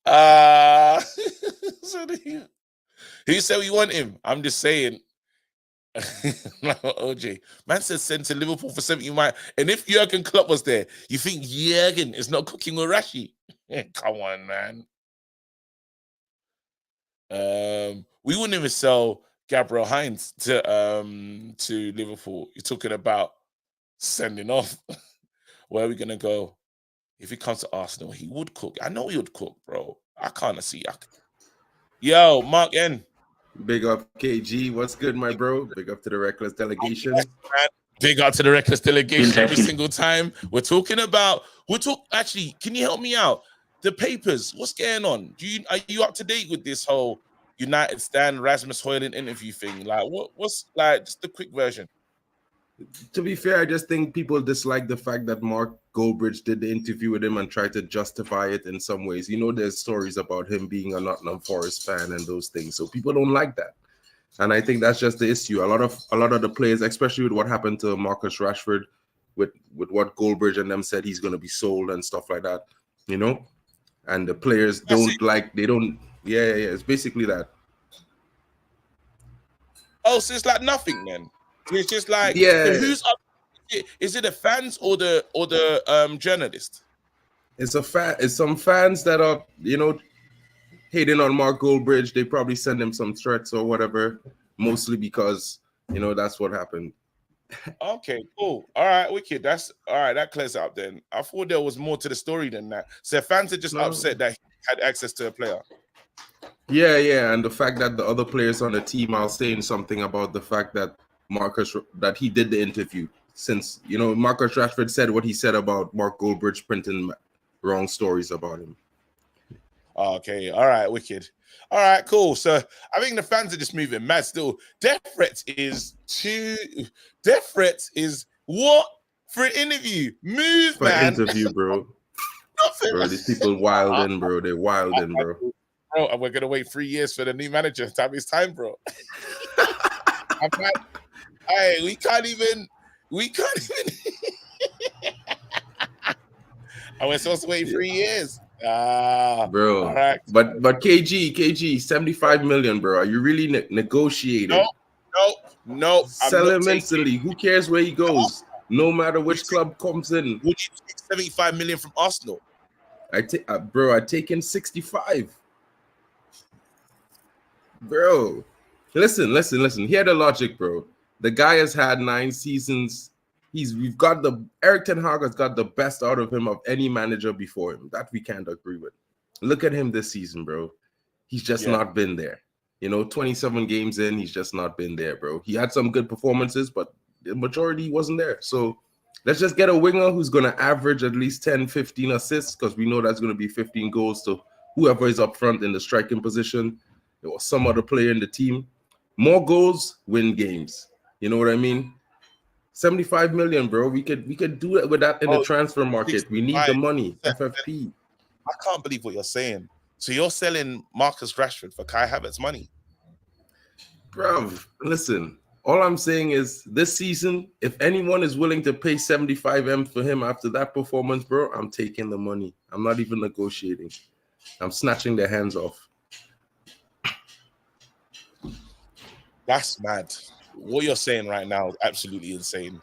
So who said we want him? I'm just saying. OJ, man said send to Liverpool for 70 miles. And if Jurgen Klopp was there, you think Jurgen is not cooking with Rashi? Come on, man. We wouldn't even sell Gabriel Hines to Liverpool. You're talking about sending off. Where are we gonna go? If he comes to Arsenal, he would cook. I know he would cook, bro. I can't see. Yo, Mark N. Big up KG. What's good, my bro? Big up to the Reckless delegation. Big up to the Reckless delegation every single time. Actually, can you help me out? The papers, what's going on? Are you up to date with this whole United stand Rasmus Højlund interview thing? Like, what's like just the quick version? To be fair, I just think people dislike the fact that Mark Goldbridge did the interview with him and tried to justify it in some ways. You know, there's stories about him being a Nottingham Forest fan and those things, so people don't like that. And I think that's just the issue. A lot of the players, especially with what happened to Marcus Rashford, with what Goldbridge and them said he's going to be sold and stuff like that, you know. And the players it's basically that. Oh, so it's like nothing then. It's just like, who's up? Is it the fans or the journalist? It's some fans that are, you know, hating on Mark Goldbridge. They probably send him some threats or whatever, mostly because, you know, that's what happened. Okay, cool. All right, wicked. That's all right. That clears up then. I thought there was more to the story than that. So fans are just upset that he had access to a player. Yeah, and the fact that the other players on the team are saying something about the fact that that he did the interview, since, you know, Marcus Rashford said what he said about Mark Goldbridge printing wrong stories about him. Okay, all right, wicked. All right, cool. So I think the fans are just moving mad still. Death threats is what for an interview? Move, for man. An interview, bro. Bro, these people wilding, bro. They're wilding, bro. Bro, and we're gonna wait 3 years for the new manager. Time is time, bro. Hey, we can't even. And we're supposed to wait 3 years. Bro. All right. But KG, 75 million, bro. Are you really negotiating? No. Sell him instantly. Who cares where he goes? No matter which club comes in. Would you take 75 million from Arsenal? I'd take in 65. Bro, listen. Hear the logic, bro. The guy has had 9 seasons. Eric Ten Hag has got the best out of him of any manager before him. That we can't agree with. Look at him this season, bro. He's just not been there. You know, 27 games in, he's just not been there, bro. He had some good performances, but the majority wasn't there. So let's just get a winger who's going to average at least 10, 15 assists, because we know that's going to be 15 goals to whoever is up front in the striking position or some other player in the team. More goals, win games. You know what I mean? 75 million, bro. We could do it with that in the transfer market. We need the money. FFP. I can't believe what you're saying. So you're selling Marcus Rashford for Kai Havertz's money? Bro, listen. All I'm saying is this season, if anyone is willing to pay 75M for him after that performance, bro, I'm taking the money. I'm not even negotiating. I'm snatching their hands off. That's mad. What you're saying right now is absolutely insane.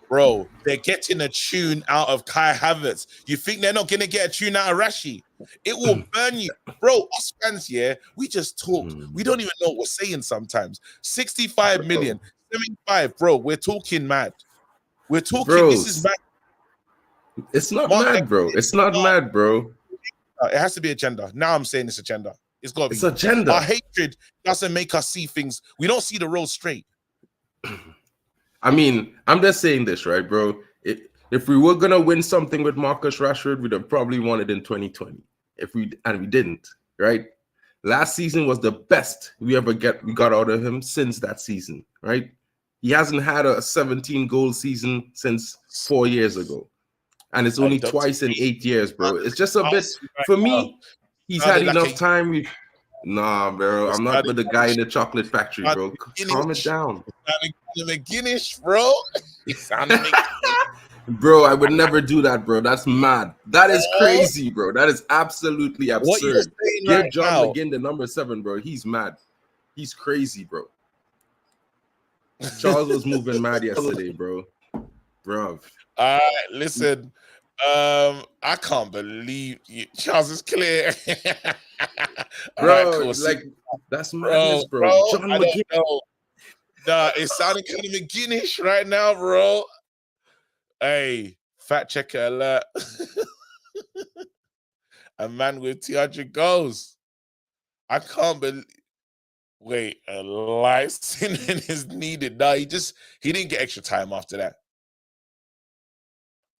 Bro, they're getting a tune out of Kai Havertz. You think they're not going to get a tune out of Rashi? It will burn you. Bro, us fans, we just talk. We don't even know what we're saying sometimes. 65 million, 75, bro, we're talking mad. We're talking, this is mad. It's not mad, bro. It's not mad, bro. It has to be agenda. Now I'm saying it's agenda. It's got to be. It's agenda. Our hatred doesn't make us see things. We don't see the road straight. I mean, I'm just saying this, right, bro? If we were gonna win something with Marcus Rashford, we'd have probably won it in 2020. We didn't, right? Last season was the best we got out of him since that season, right? He hasn't had a 17-goal season since 4 years ago, and it's only twice in 8 years, bro. It's just a bit for me. He's had enough time. Nah, bro, I'm not with the guy in the chocolate factory, bro. Calm it down. McGuinness, bro. Bro, I would never do that, bro. That's mad. That is Oh, crazy, bro. That is absolutely what you're absurd. saying Give right John now, McGinn the number 7, bro. He's mad. He's crazy, bro. Charles was moving mad yesterday, bro. Bro. all right, listen. I can't believe you. Charles is clear. All right, Bro, cool. See, like, that's madness, bro, bro. John I don't McGinn. know. Nah, it's sounding kind of McGinnish right now, bro. Hey, fact checker alert. A man with 200 goals. I can't believe. Wait, a license is needed. No, he didn't get extra time after that.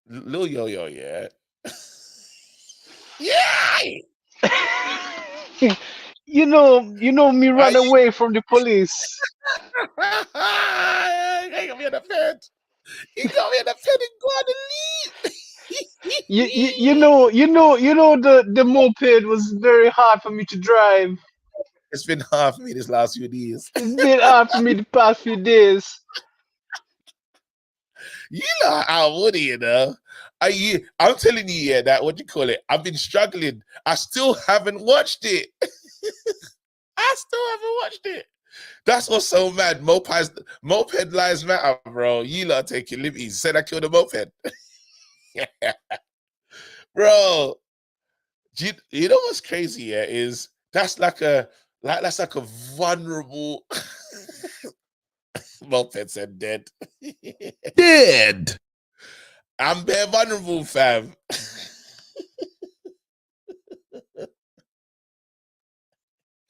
Lil Yo-Yo, yeah. Yeah. You know me run away from the police. He got me in the Fed. He got me in the Fed and go on the lead. You know the moped was very hard for me to drive. It's been hard for me this last few days. It's been hard for me the past few days. You know how woody, you know. I'm telling you, yeah, that what you call it. I've been struggling. I still haven't watched it. I still haven't watched it. That's what's so mad. Moped lives matter, bro. You lot taking liberties. Said I killed a moped. Bro, you know what's crazy? Yeah, is that's like a vulnerable moped said dead. Dead. I'm bare vulnerable, fam.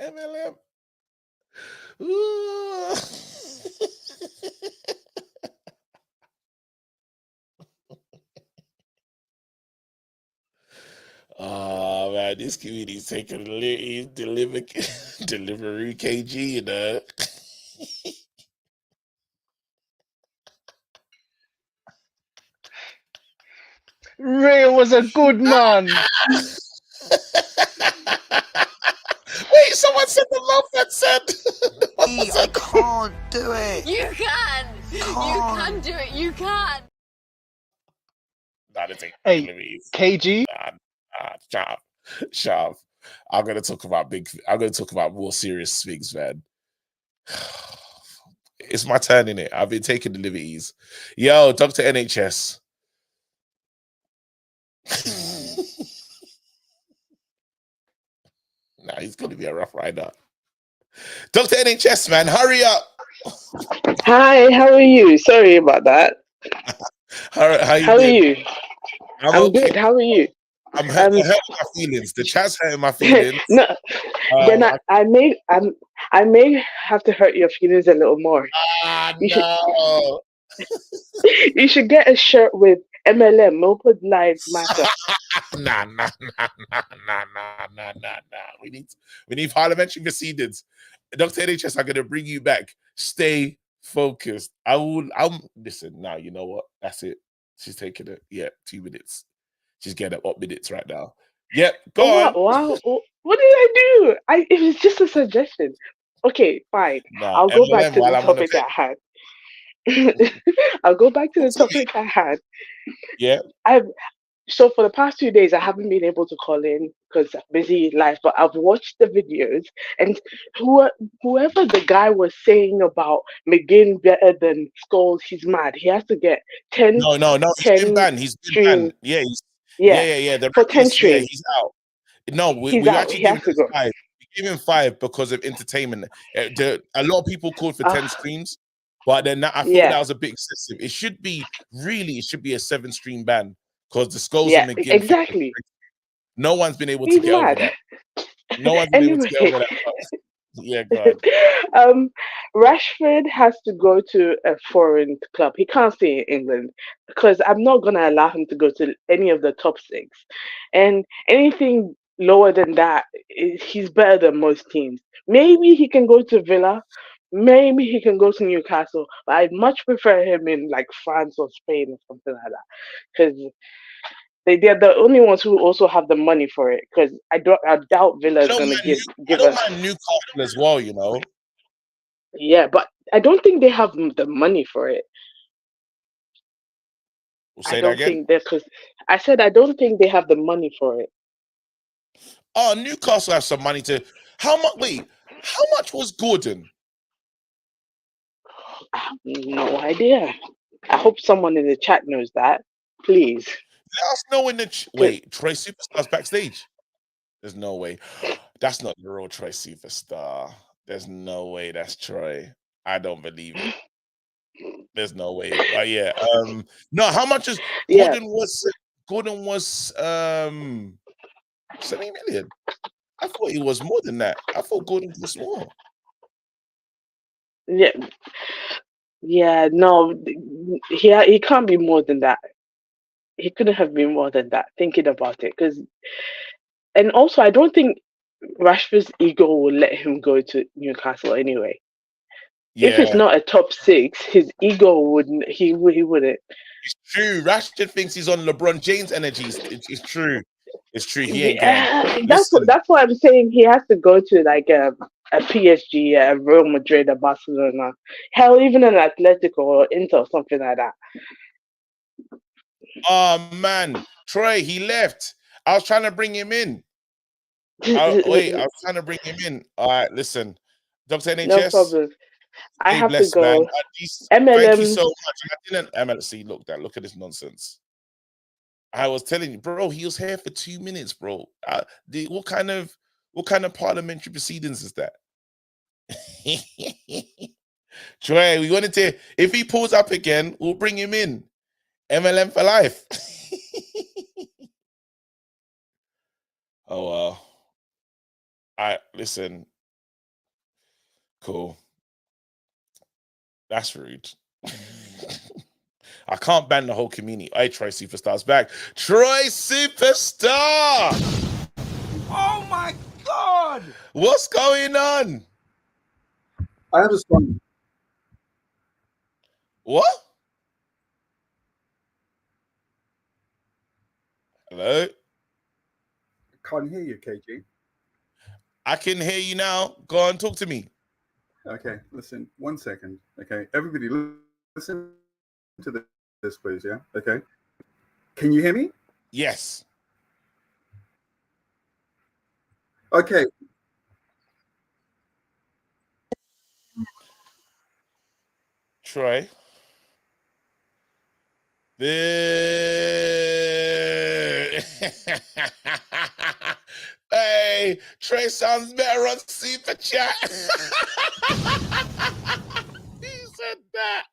MLM. Ooh. Oh man, this community's taking delivery KG, you know. Ray was a good man. Wait, someone said the moped said. I can't do it. You can. You can do it. You can. Nah, they take Hey, deliveries. KG. Sharp. I'm gonna talk about more serious things, man. It's my turn in it. I've been taking the liberties. Yo, Dr. NHS. Nah, he's gonna be a rough rider. Dr. NHS, man, hurry up. Hi, how are you? Sorry about that. How How are you? I'm okay. good. How are you? I'm hurting my feelings. The chat's hurting my feelings. No, then I may have to hurt your feelings a little more. No. You should get a shirt with MLM, Moped Lives Matter. Nah. We need parliamentary proceedings. Dr. NHS, I'm gonna bring you back. Stay focused. Listen now, you know what? That's it. She's taking it. Yeah, 2 minutes. She's getting up minutes right now. Yep, go on. Wow. What did I do? It was just a suggestion. Okay, fine. Nah, I'll go back MLM to while the I'm on the topic at hand. I'll go back to the Talk to me. topic at hand. Yeah. So for the past 2 days, I haven't been able to call in because I'm busy in life. But I've watched the videos, and whoever the guy was saying about McGinn better than Scholes, he's mad. He has to get 10. No. He's 10 been banned. He's been streams. banned. Yeah. Yeah. The For 10 rest, yeah, streams. he's out. No, He's we out. actually He give has him to go. 5. We give him 5 because of entertainment. A lot of people called for 10 streams, but then I thought that was a bit excessive. It should be a 7-stream ban because the Scholes and McGinn. Exactly. No one's been able to He's get over mad. that. No one's been able to get over that. Yeah, go on. Rashford has to go to a foreign club. He can't stay in England because I'm not gonna allow him to go to any of the top 6. And anything lower than that, he's better than most teams. Maybe he can go to Villa. Maybe he can go to Newcastle. But I'd much prefer him in like France or Spain or something like that because they're the only ones who also have the money for it. Because I doubt Villa is going to give I don't us. mind Newcastle as well, you know. Yeah, but I don't think they have the money for it. We'll I say that don't again. think because I said I don't think they have the money for it. Oh, Newcastle have some money to. How much? Wait, how much was Gordon? I have no idea. I hope someone in the chat knows that. Please. Let us know in the. Wait, Troy Superstar's backstage. There's no way. That's not the real Troy Superstar. There's no way that's Troy. I don't believe it. There's no way. But yeah. No, how much is Yeah. Gordon was 70 million. I thought he was more than that. I thought Gordon was more. Yeah. Yeah, no. He can't be more than that. He couldn't have been more than that, thinking about it. And also I don't think Rashford's ego will let him go to Newcastle anyway. If it's Yeah, not a top 6, his ego wouldn't. He wouldn't. it's true. Rashford thinks he's on LeBron James energy. It's true. It's true. He ain't getting. Yeah, Listen, that's why I'm saying he has to go to like a PSG, a Real Madrid, a Barcelona, hell, even an Atletico or Inter or something like that. oh man, Troy, he left. I was trying to bring him in. I was trying to bring him in. All right, listen, Dr. No NHS. problem. I Stay have to blessed, man. go. Thank you MLM. so much. I didn't MLC. Look at this nonsense. I was telling you, bro. He was here for 2 minutes, bro. What kind of parliamentary proceedings is that? Troy, we wanted to. If he pulls up again, we'll bring him in. MLM for life. Oh well. Listen. Cool. That's rude. I can't ban the whole community. Hey, Troy Superstar's back. Troy Superstar! Oh my God! What's going on? I have a song. What? Hello? I can't hear you, KG. I can hear you now. Go on, talk to me. Okay, listen, 1 second. Okay, everybody listen to this, please, yeah? Okay. Can you hear me? Yes. Okay. Troy. Hey, Trey sounds better on Super Chat. He said that.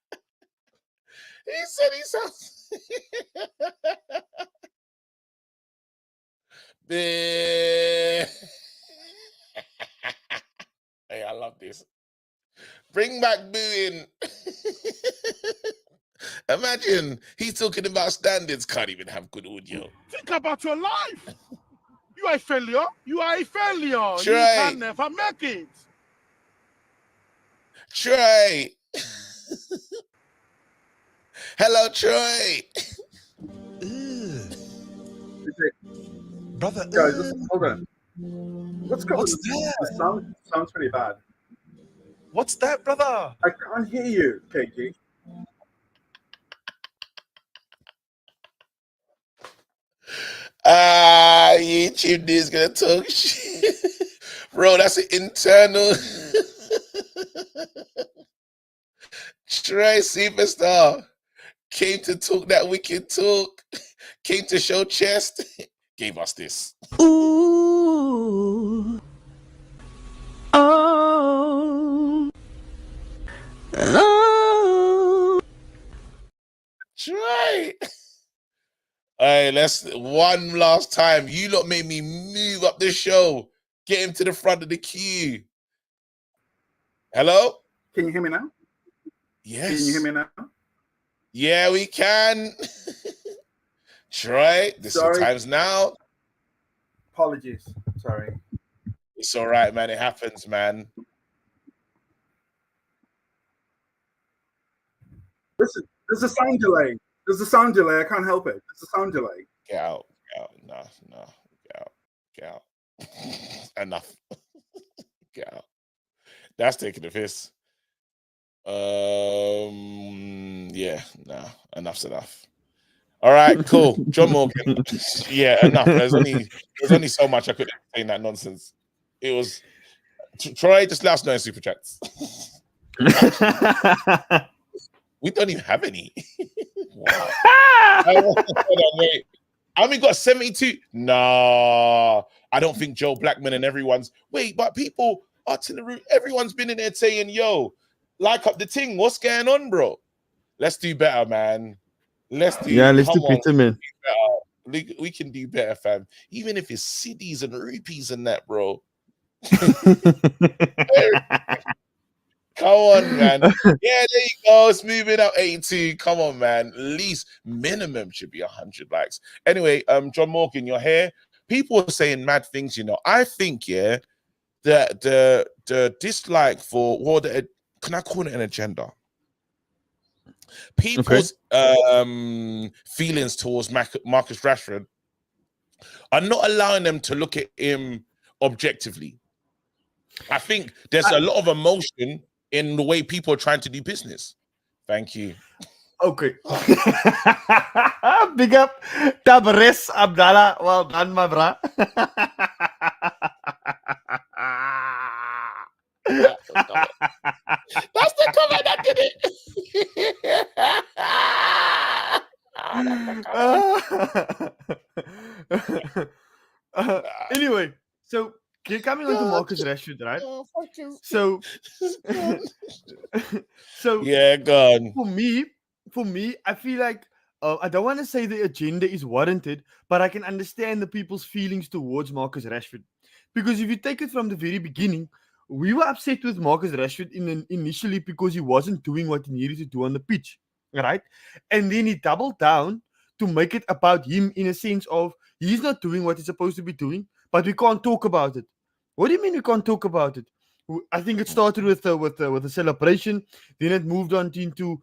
He said he sounds. Hey, I love this. Bring back booing. Imagine he's talking about standards, can't even have good audio. Think about your life. You are a failure. You are a failure. Troy. You can never make it. Troy. Hello, Troy. Brother, guys, listen, hold on. What's going on? that? The sound's pretty bad. What's that, brother? I can't hear you, KG. YouTube is gonna talk shit. Bro, that's an internal. Trey Superstar came to talk that wicked talk, came to show chest, gave us this. Ooh. Oh. Oh. Trey. Hey, let's one last time. You lot made me move up the show. Get him to the front of the queue. Hello? Can you hear me now? Yes. Can you hear me now? Yeah, we can. Troy, this is your times now. Apologies. Sorry. It's all right, man. It happens, man. Listen, there's a sound delay. There's a sound delay. I can't help it. There's a sound delay. Get out. No. Get out. Enough. Get out. That's taking the piss. Yeah, no, enough's enough. All right, cool. John Morgan. Yeah, enough. There's only so much I could explain that nonsense. It was Troy, just let us know in super chats. We don't even have any. Wow. Hold on, wait. And we got 72. Nah, I don't think Joe Blackman and everyone's but people are to the root. Everyone's been in there saying, yo, like up the thing. What's going on, bro? Let's do better, man. Let's do better, man. We can do better, fam. Even if it's cities and rupees and that, bro. Come on, man. Yeah, there you go. It's moving up 82. Come on, man. At least minimum should be 100 likes. Anyway, John Morgan, you're here. People are saying mad things, you know. I think, yeah, that the dislike for can I call it an agenda? People's feelings towards Marcus Rashford are not allowing them to look at him objectively. I think there's a lot of emotion in the way people are trying to do business. Thank you. Okay. Big up Tabares Abdallah. Well done, my bra. That's the comment that did it. Anyway, so you're coming on to Marcus Rashford, right? So yeah, go on. For me, I feel like I don't want to say the agenda is warranted, but I can understand the people's feelings towards Marcus Rashford. Because if you take it from the very beginning, we were upset with Marcus Rashford initially because he wasn't doing what he needed to do on the pitch, right? And then he doubled down to make it about him in a sense of he's not doing what he's supposed to be doing, but we can't talk about it. What do you mean we can't talk about it? I think it started with a celebration, then it moved on into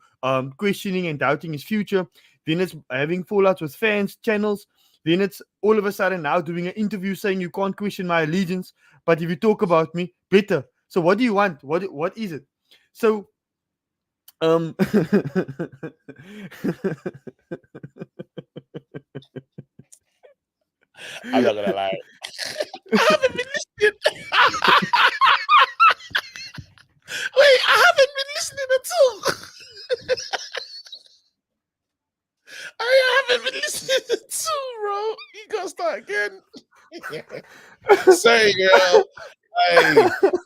questioning and doubting his future. Then it's having fallouts with fans, channels. Then it's all of a sudden now doing an interview saying you can't question my allegiance, but if you talk about me, better. So what do you want? What is it? So I'm not gonna lie. I haven't been listening. Wait, I haven't been listening at all. I haven't been listening at all, bro. You gotta start again. Sorry, girl. Hey,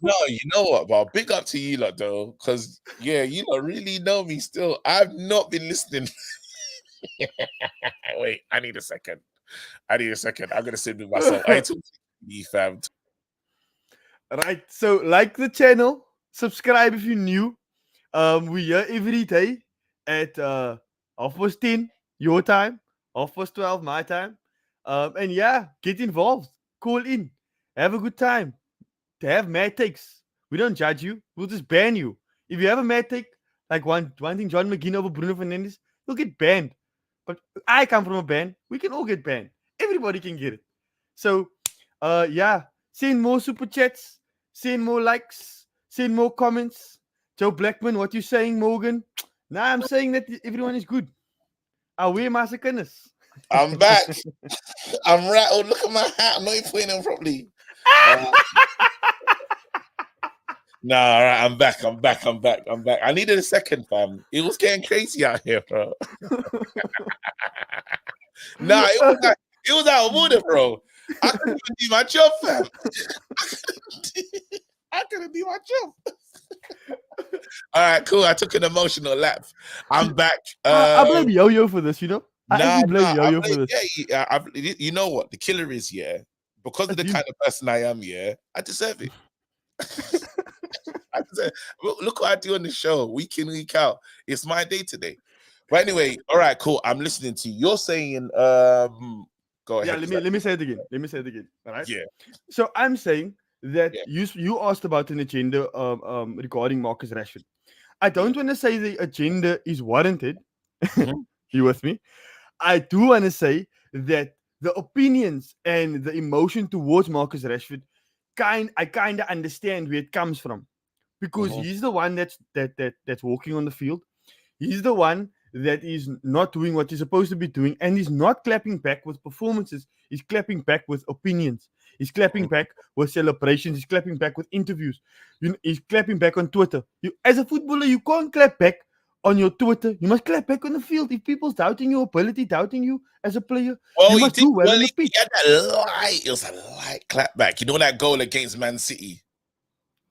no, you know what, bro? Big up to you lot, though, because you lot really know me still. I've not been listening. Wait, I need a second. I'm gonna sit with myself. I talk to you, fam. Right. So like the channel, subscribe if you're new. We here every day at 10:30 your time, 12:30 my time. And get involved. Call in. Have a good time. To have mad takes. We don't judge you. We'll just ban you. If you have a mad take, like one thing John McGinn over Bruno Fernandes, you'll get banned. But I come from a ban. We can all get banned. Everybody can get it. So, send more super chats, send more likes, send more comments. Joe Blackman, what you saying, Morgan? Nah, I'm saying that everyone is good. I wear my seconds. I'm back. I'm rattled. Look at my hat. I'm not even putting them properly. Nah, all right, I'm back. I needed a second, fam. It was getting crazy out here, bro. Nah, it was out of order, bro. I couldn't even do my job, fam. I couldn't do my job. All right, cool. I took an emotional lapse. I'm back. I blame Yo-Yo for this, you know? I actually blame Yo-Yo for this. You know what? The killer is, because of the kind of person I am, I deserve it. Look what I do on the show, week in, week out. It's my day today. But anyway, all right, cool. I'm listening to you. You're saying, go ahead. Yeah, let me say it again. All right. Yeah. So I'm saying that you asked about an agenda regarding Marcus Rashford. I don't want to say the agenda is warranted. You with me? I do want to say that the opinions and the emotion towards Marcus Rashford, I kind of understand where it comes from, because he's the one that's walking on the field. He's the one that is not doing what he's supposed to be doing, and he's not clapping back with performances. He's clapping back with opinions. He's clapping back with celebrations. He's clapping back with interviews. He's clapping back on Twitter. As a footballer, you can't clap back on your Twitter. You must clap back on the field. If people's doubting your ability, doubting you as a player, you must do well on the pitch. He had that light. It was a light clap back. You know that goal against Man City.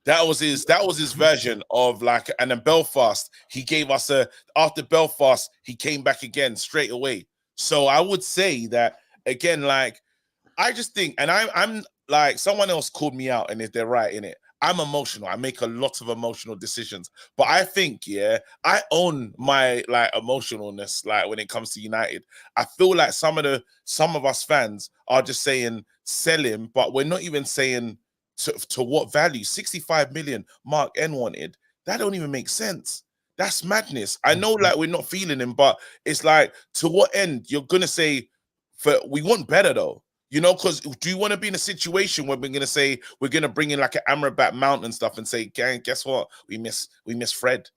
That was his version of like, and then Belfast, he gave us after Belfast, he came back again straight away. So I would say that again, like, I just think, and I'm like, someone else called me out, and if they're right in it, I'm emotional. I make a lot of emotional decisions, but I think, yeah, I own my like emotionalness. Like when it comes to United, I feel like some of us fans are just saying sell him, but we're not even saying to what value. 65 million Mark N wanted. That don't even make sense. That's madness. I know like we're not feeling him, but it's like, to what end? You're gonna say we want better though. You know, because do you want to be in a situation where we're gonna say we're gonna bring in like an Amrabat Mount and stuff and say, gang, guess what? We miss Fred.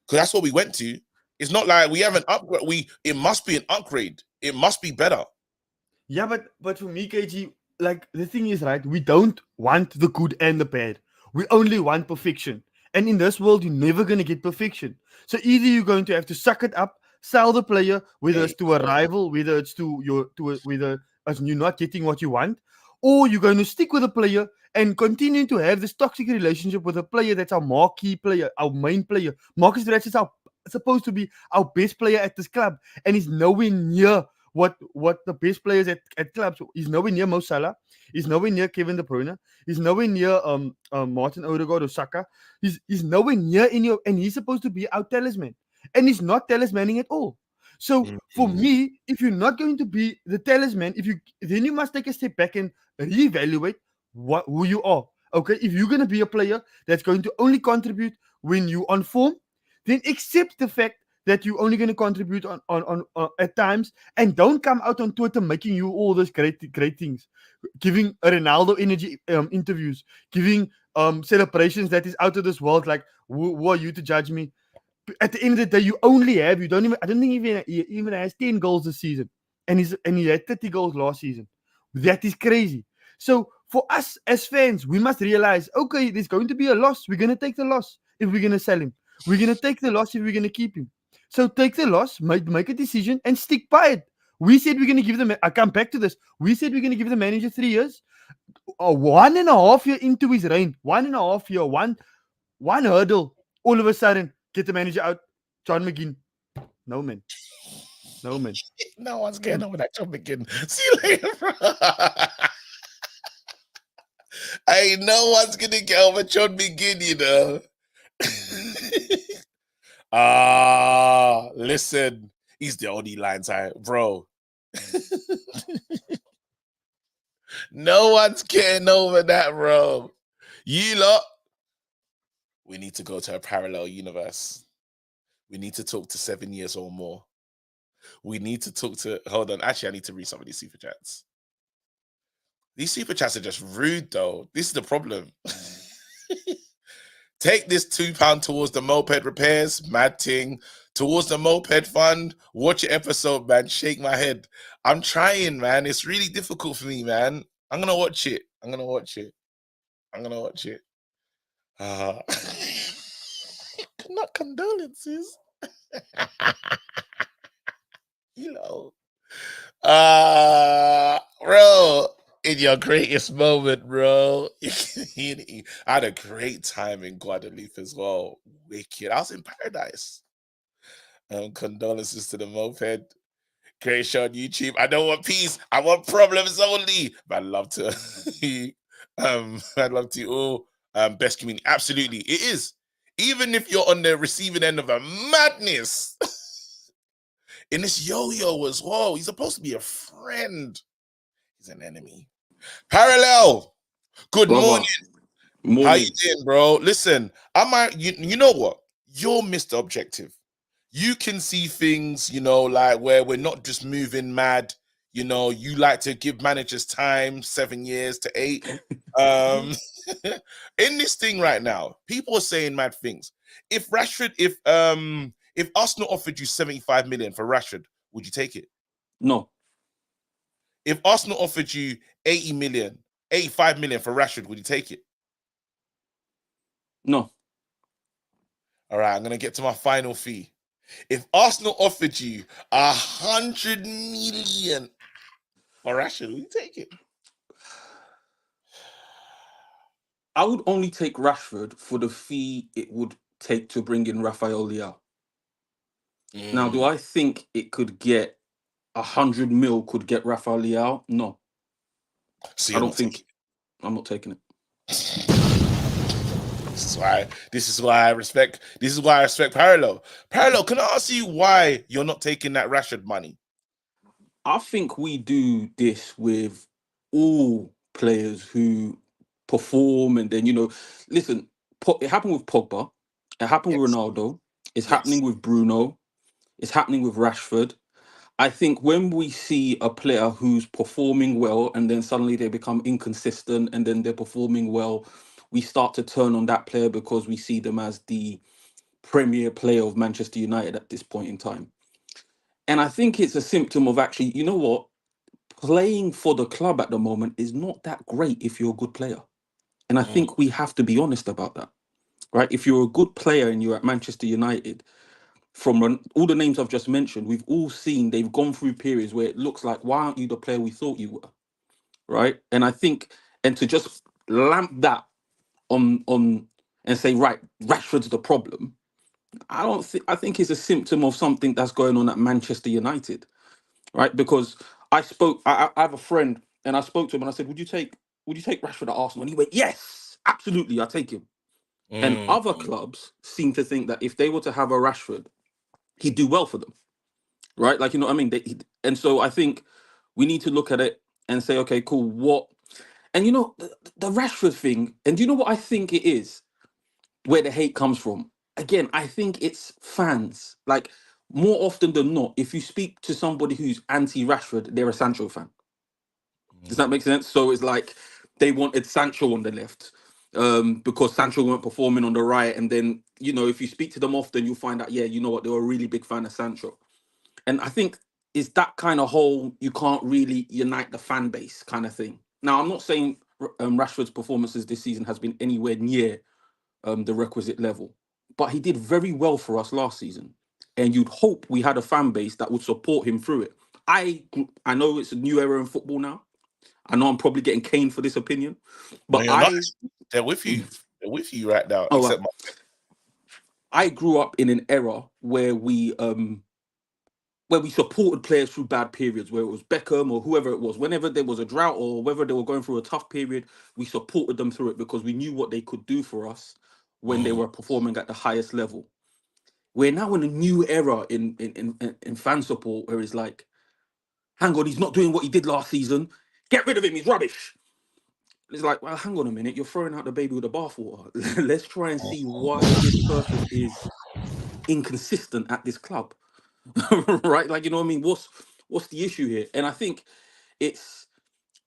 Because that's what we went to. It's not like we haven't upgrade. It must be an upgrade. It must be better. Yeah, but for me, KG, like the thing is, right, we don't want the good and the bad. We only want perfection. And in this world, you're never gonna get perfection. So either you're going to have to suck it up, sell the player, whether it's to a rival, whether it's whether as you're not getting what you want, or you're going to stick with a player and continue to have this toxic relationship with a player that's our marquee player, our main player. Marcus Rashford is supposed to be our best player at this club, and he's nowhere near what the best players at clubs. He's nowhere near Mo Salah. He's nowhere near Kevin De Bruyne. He's nowhere near Martin Odegaard or Saka. He's nowhere near any of, and he's supposed to be our talisman, and he's not talismaning at all. So for me, if you're not going to be the talisman, then you must take a step back and reevaluate who you are. Okay, if you're going to be a player that's going to only contribute when you're on form, then accept the fact that you're only going to contribute on at times, and don't come out on Twitter making you all those great things, giving a Ronaldo energy interviews, giving celebrations that is out of this world. Like, who are you to judge me? At the end of the day, you don't even, I don't think he even has 10 goals this season. And he had 30 goals last season. That is crazy. So for us as fans, we must realize, okay, there's going to be a loss. We're going to take the loss if we're going to sell him. We're going to take the loss if we're going to keep him. So take the loss, make a decision, and stick by it. We said we're going to give them, I come back to this. We said we're going to give the manager 3 years. 1.5 year into his reign, 1.5 year, one hurdle, all of a sudden, get the manager out, John McGinn. No, man. No one's getting over that John McGinn. See you later, bro. Hey, no one's gonna get over John McGinn, you know. Listen, he's the only lines bro. No one's getting over that, bro. You lot, we need to go to a parallel universe. We need to talk to 7 years or more. We need to talk to, hold on. Actually, I need to read some of these super chats. These super chats are just rude, though. This is the problem. Take this £2 towards the moped repairs, mad ting. Towards the moped fund. Watch your episode, man. Shake my head. I'm trying, man. It's really difficult for me, man. I'm going to watch it. Not condolences. You know. Bro, in your greatest moment, bro. I had a great time in Guadeloupe as well. Wicked. I was in paradise. Condolences to the moped. Great show on YouTube. I don't want peace. I want problems only. But I'd love to. I'd love to all best community. Absolutely, it is. Even if you're on the receiving end of a madness. In this yo-yo as well. He's supposed to be a friend. He's an enemy. Parallel. Good morning. How you doing, bro? Listen, you know what? You're Mr. Objective. You can see things, you know, like where we're not just moving mad. You know, you like to give managers time, 7 years to 8. In this thing right now, people are saying mad things. If If Arsenal offered you 75 million for Rashford, would you take it? No. If Arsenal offered you 85 million for Rashford, would you take it? No. All right, I'm gonna get to my final fee. If Arsenal offered you 100 million for Rashford, would you take it? I would only take Rashford for the fee it would take to bring in Rafael Leao. Now, do I think it could get 100 mil could get Rafael Leao? No. So I don't think I'm not taking it. This is why I respect Parallel. Parallel, can I ask you why you're not taking that Rashford money? I think we do this with all players who perform, and then listen. It happened with Pogba. It happened with Ronaldo. It's happening with Bruno. It's happening with Rashford. I think when we see a player who's performing well and then suddenly they become inconsistent and then they're performing well, we start to turn on that player because we see them as the premier player of Manchester United at this point in time. And I think it's a symptom of actually, you know what? Playing for the club at the moment is not that great if you're a good player. And I think we have to be honest about that, right? If you're a good player and you're at Manchester United, from all the names I've just mentioned, we've all seen they've gone through periods where it looks like, why aren't you the player we thought you were, right? And I think, and to just lamp that on and say, right, Rashford's the problem, I think it's a symptom of something that's going on at Manchester United, right? Because I have a friend and I spoke to him and I said, would you take Rashford at Arsenal? And he went, yes, absolutely, I'll take him. And other clubs seem to think that if they were to have a Rashford, he'd do well for them, right? Like, you know what I mean? And so I think we need to look at it and say, okay, cool, what? And the Rashford thing, and do you know what I think it is, where the hate comes from? Again, I think it's fans. Like, more often than not, if you speak to somebody who's anti-Rashford, they're a Sancho fan. Does that make sense? So it's like they wanted Sancho on the left because Sancho weren't performing on the right. And then, if you speak to them often, you'll find out, yeah, you know what, they were a really big fan of Sancho. And I think it's that kind of whole, you can't really unite the fan base kind of thing. Now, I'm not saying Rashford's performances this season has been anywhere near the requisite level, but he did very well for us last season. And you'd hope we had a fan base that would support him through it. I know it's a new era in football now. I know I'm probably getting caned for this opinion, but they're with you. They're with you right now. Oh, except I grew up in an era where we supported players through bad periods, where it was Beckham or whoever it was. Whenever there was a drought or whether they were going through a tough period, we supported them through it because we knew what they could do for us when they were performing at the highest level. We're now in a new era in fan support where it's like, hang on, he's not doing what he did last season. Get rid of him, he's rubbish. It's like, well, hang on a minute, you're throwing out the baby with the bathwater. Let's try and see why this person is inconsistent at this club. Right? Like, you know what I mean? What's the issue here? And I think it's,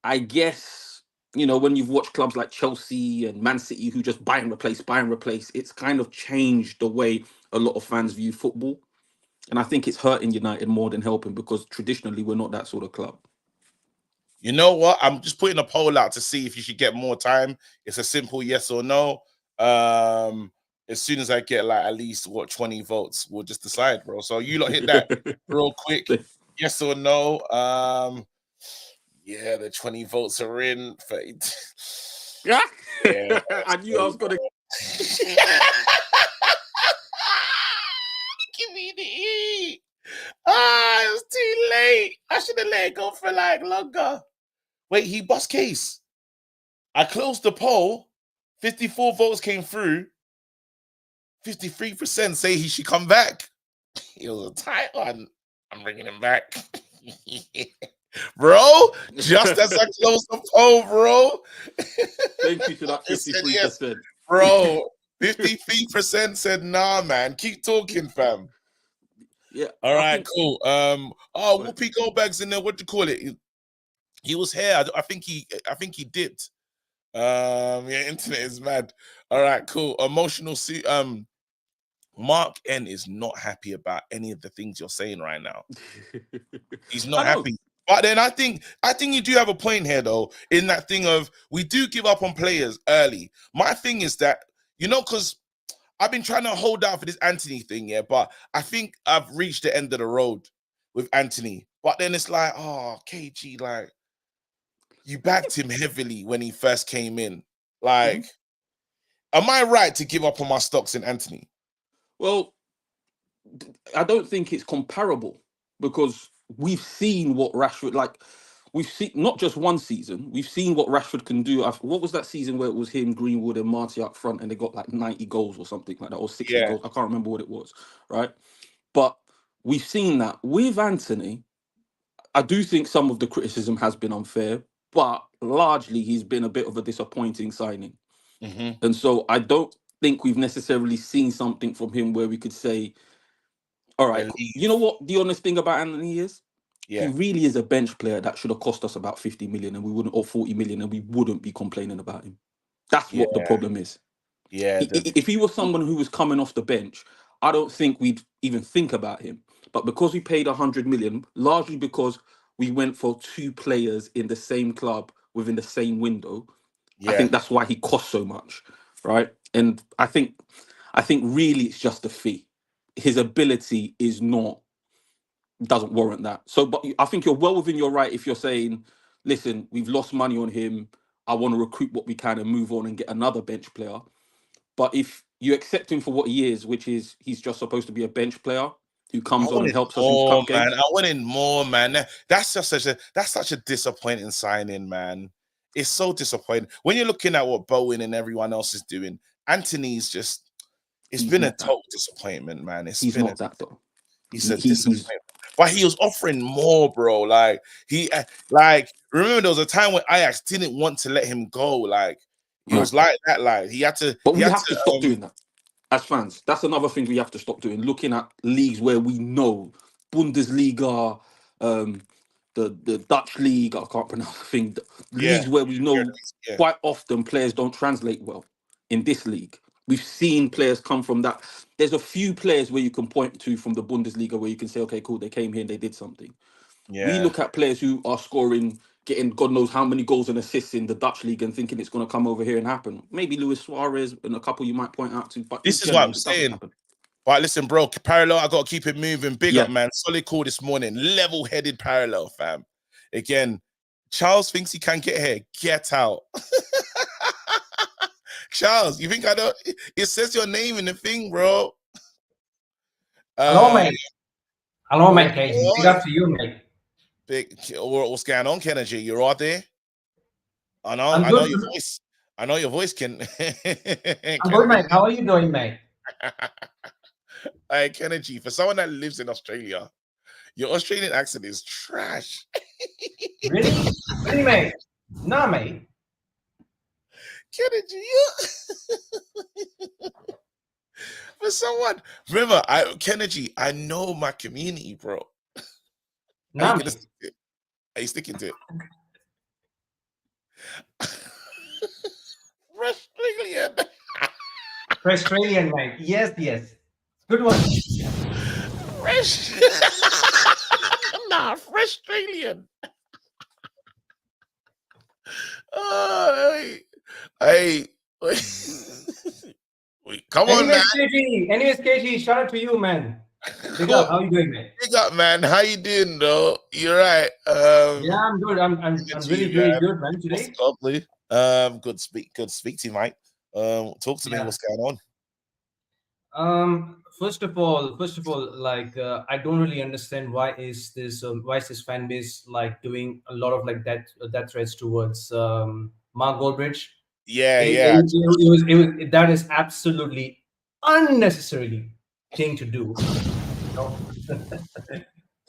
I guess, when you've watched clubs like Chelsea and Man City who just buy and replace, it's kind of changed the way a lot of fans view football. And I think it's hurting United more than helping because traditionally we're not that sort of club. You know what? I'm just putting a poll out to see if you should get more time. It's a simple yes or no. As soon as I get like at least 20 votes, we'll just decide, bro. So you lot hit that real quick. Yes or no? Yeah, the 20 votes are in. Yeah. I knew I was gonna give me the E. It was too late. I should have let it go for like longer. Wait, he bust case. I closed the poll. 54 votes came through. 53% say he should come back. It was a tight one. I'm bringing him back. Bro, just as I closed the poll, bro. Thank you to that 53%. Yes. Bro, 53% said nah, man. Keep talking, fam. Yeah. All right, cool. Whoopi Goldberg's in there. What do you call it? He was here. I think he dipped. Yeah, internet is mad. All right, cool. Mark N is not happy about any of the things you're saying right now. He's I not know. happy. But then I think you do have a point here, though, in that thing of we do give up on players early. My thing is that, because I've been trying to hold out for this Anthony thing, yeah, but I think I've reached the end of the road with Anthony. But then it's like, oh, KG, like, you backed him heavily when he first came in. Like, am I right to give up on my stocks in Anthony? Well, I don't think it's comparable because we've seen what Rashford, like, we've seen not just one season, we've seen what Rashford can do. What was that season where it was him, Greenwood, and Marty up front and they got like 90 goals or something like that, or 60 goals? I can't remember what it was, right? But we've seen that with Anthony. I do think some of the criticism has been unfair, but largely he's been a bit of a disappointing signing. And so I don't think we've necessarily seen something from him where we could say, all right, you know what the honest thing about Anthony is? He really is a bench player that should have cost us about 50 million and we wouldn't, or 40 million, and we wouldn't be complaining about him. That's what the problem is. If he was someone who was coming off the bench, I don't think we'd even think about him. But because we paid 100 million, largely because we went for two players in the same club within the same window, I think that's why he cost so much, right? And I think really it's just the fee. His ability doesn't warrant that. So, but I think you're well within your right if you're saying, listen, we've lost money on him. I want to recruit what we can and move on and get another bench player. But if you accept him for what he is, which is he's just supposed to be a bench player who comes on and helps us in cup games. I wanted more, man. That's just such a disappointing signing, man. It's so disappointing. When you're looking at what Bowen and everyone else is doing, Anthony's just, he's been a total disappointment, man. He's not that though. He's a disappointment. But he was offering more, bro. Like, remember there was a time when Ajax didn't want to let him go. Like, it was like that. Like, he had to. But we have to stop doing that as fans. That's another thing we have to stop doing. Looking at leagues where we know, Bundesliga, the Dutch league. I can't pronounce the thing. Leagues where we know quite often players don't translate well. In this league, we've seen players come from that. There's a few players where you can point to from the Bundesliga where you can say, okay, cool, they came here and they did something. We look at players who are scoring, getting God knows how many goals and assists in the Dutch league and thinking it's going to come over here and happen. Maybe Luis Suarez and a couple you might point out to, but this is what I'm saying. Right, listen, bro, Parallel, I got to keep it moving. Big up, man. Solid call this morning. Level-headed Parallel, fam. Again, Charles thinks he can get here. Get out. Charles, you think I don't? It says your name in the thing, bro. Hello, mate. Hello, mate, Casey. Big up to you, mate. What's going on, Kennedy? You're all there? I know your voice. I know your voice can. I'm good, mate. How are you doing, mate? Hey, Kennedy, for someone that lives in Australia, your Australian accent is trash. Really? Really, mate? Nah, mate. Kennedy, for someone, remember, Kennedy, I know my community, bro. Nah, are you sticking to it? Australian, mate. Yes. Good one. Fresh. Nah, Australian. Hey. Wait, come on, man. Anyways, KG, shout out to you, man. Big up. How you doing, man? Big up, man. How you doing, though? You're right. Yeah, I'm good. I'm really good, man. Today. Lovely. Good speak to you, mate. Talk to me. What's going on? First of all, like I don't really understand why is this fan base like doing a lot of like that threats towards Mark Goldbridge. That is absolutely unnecessarily thing to do.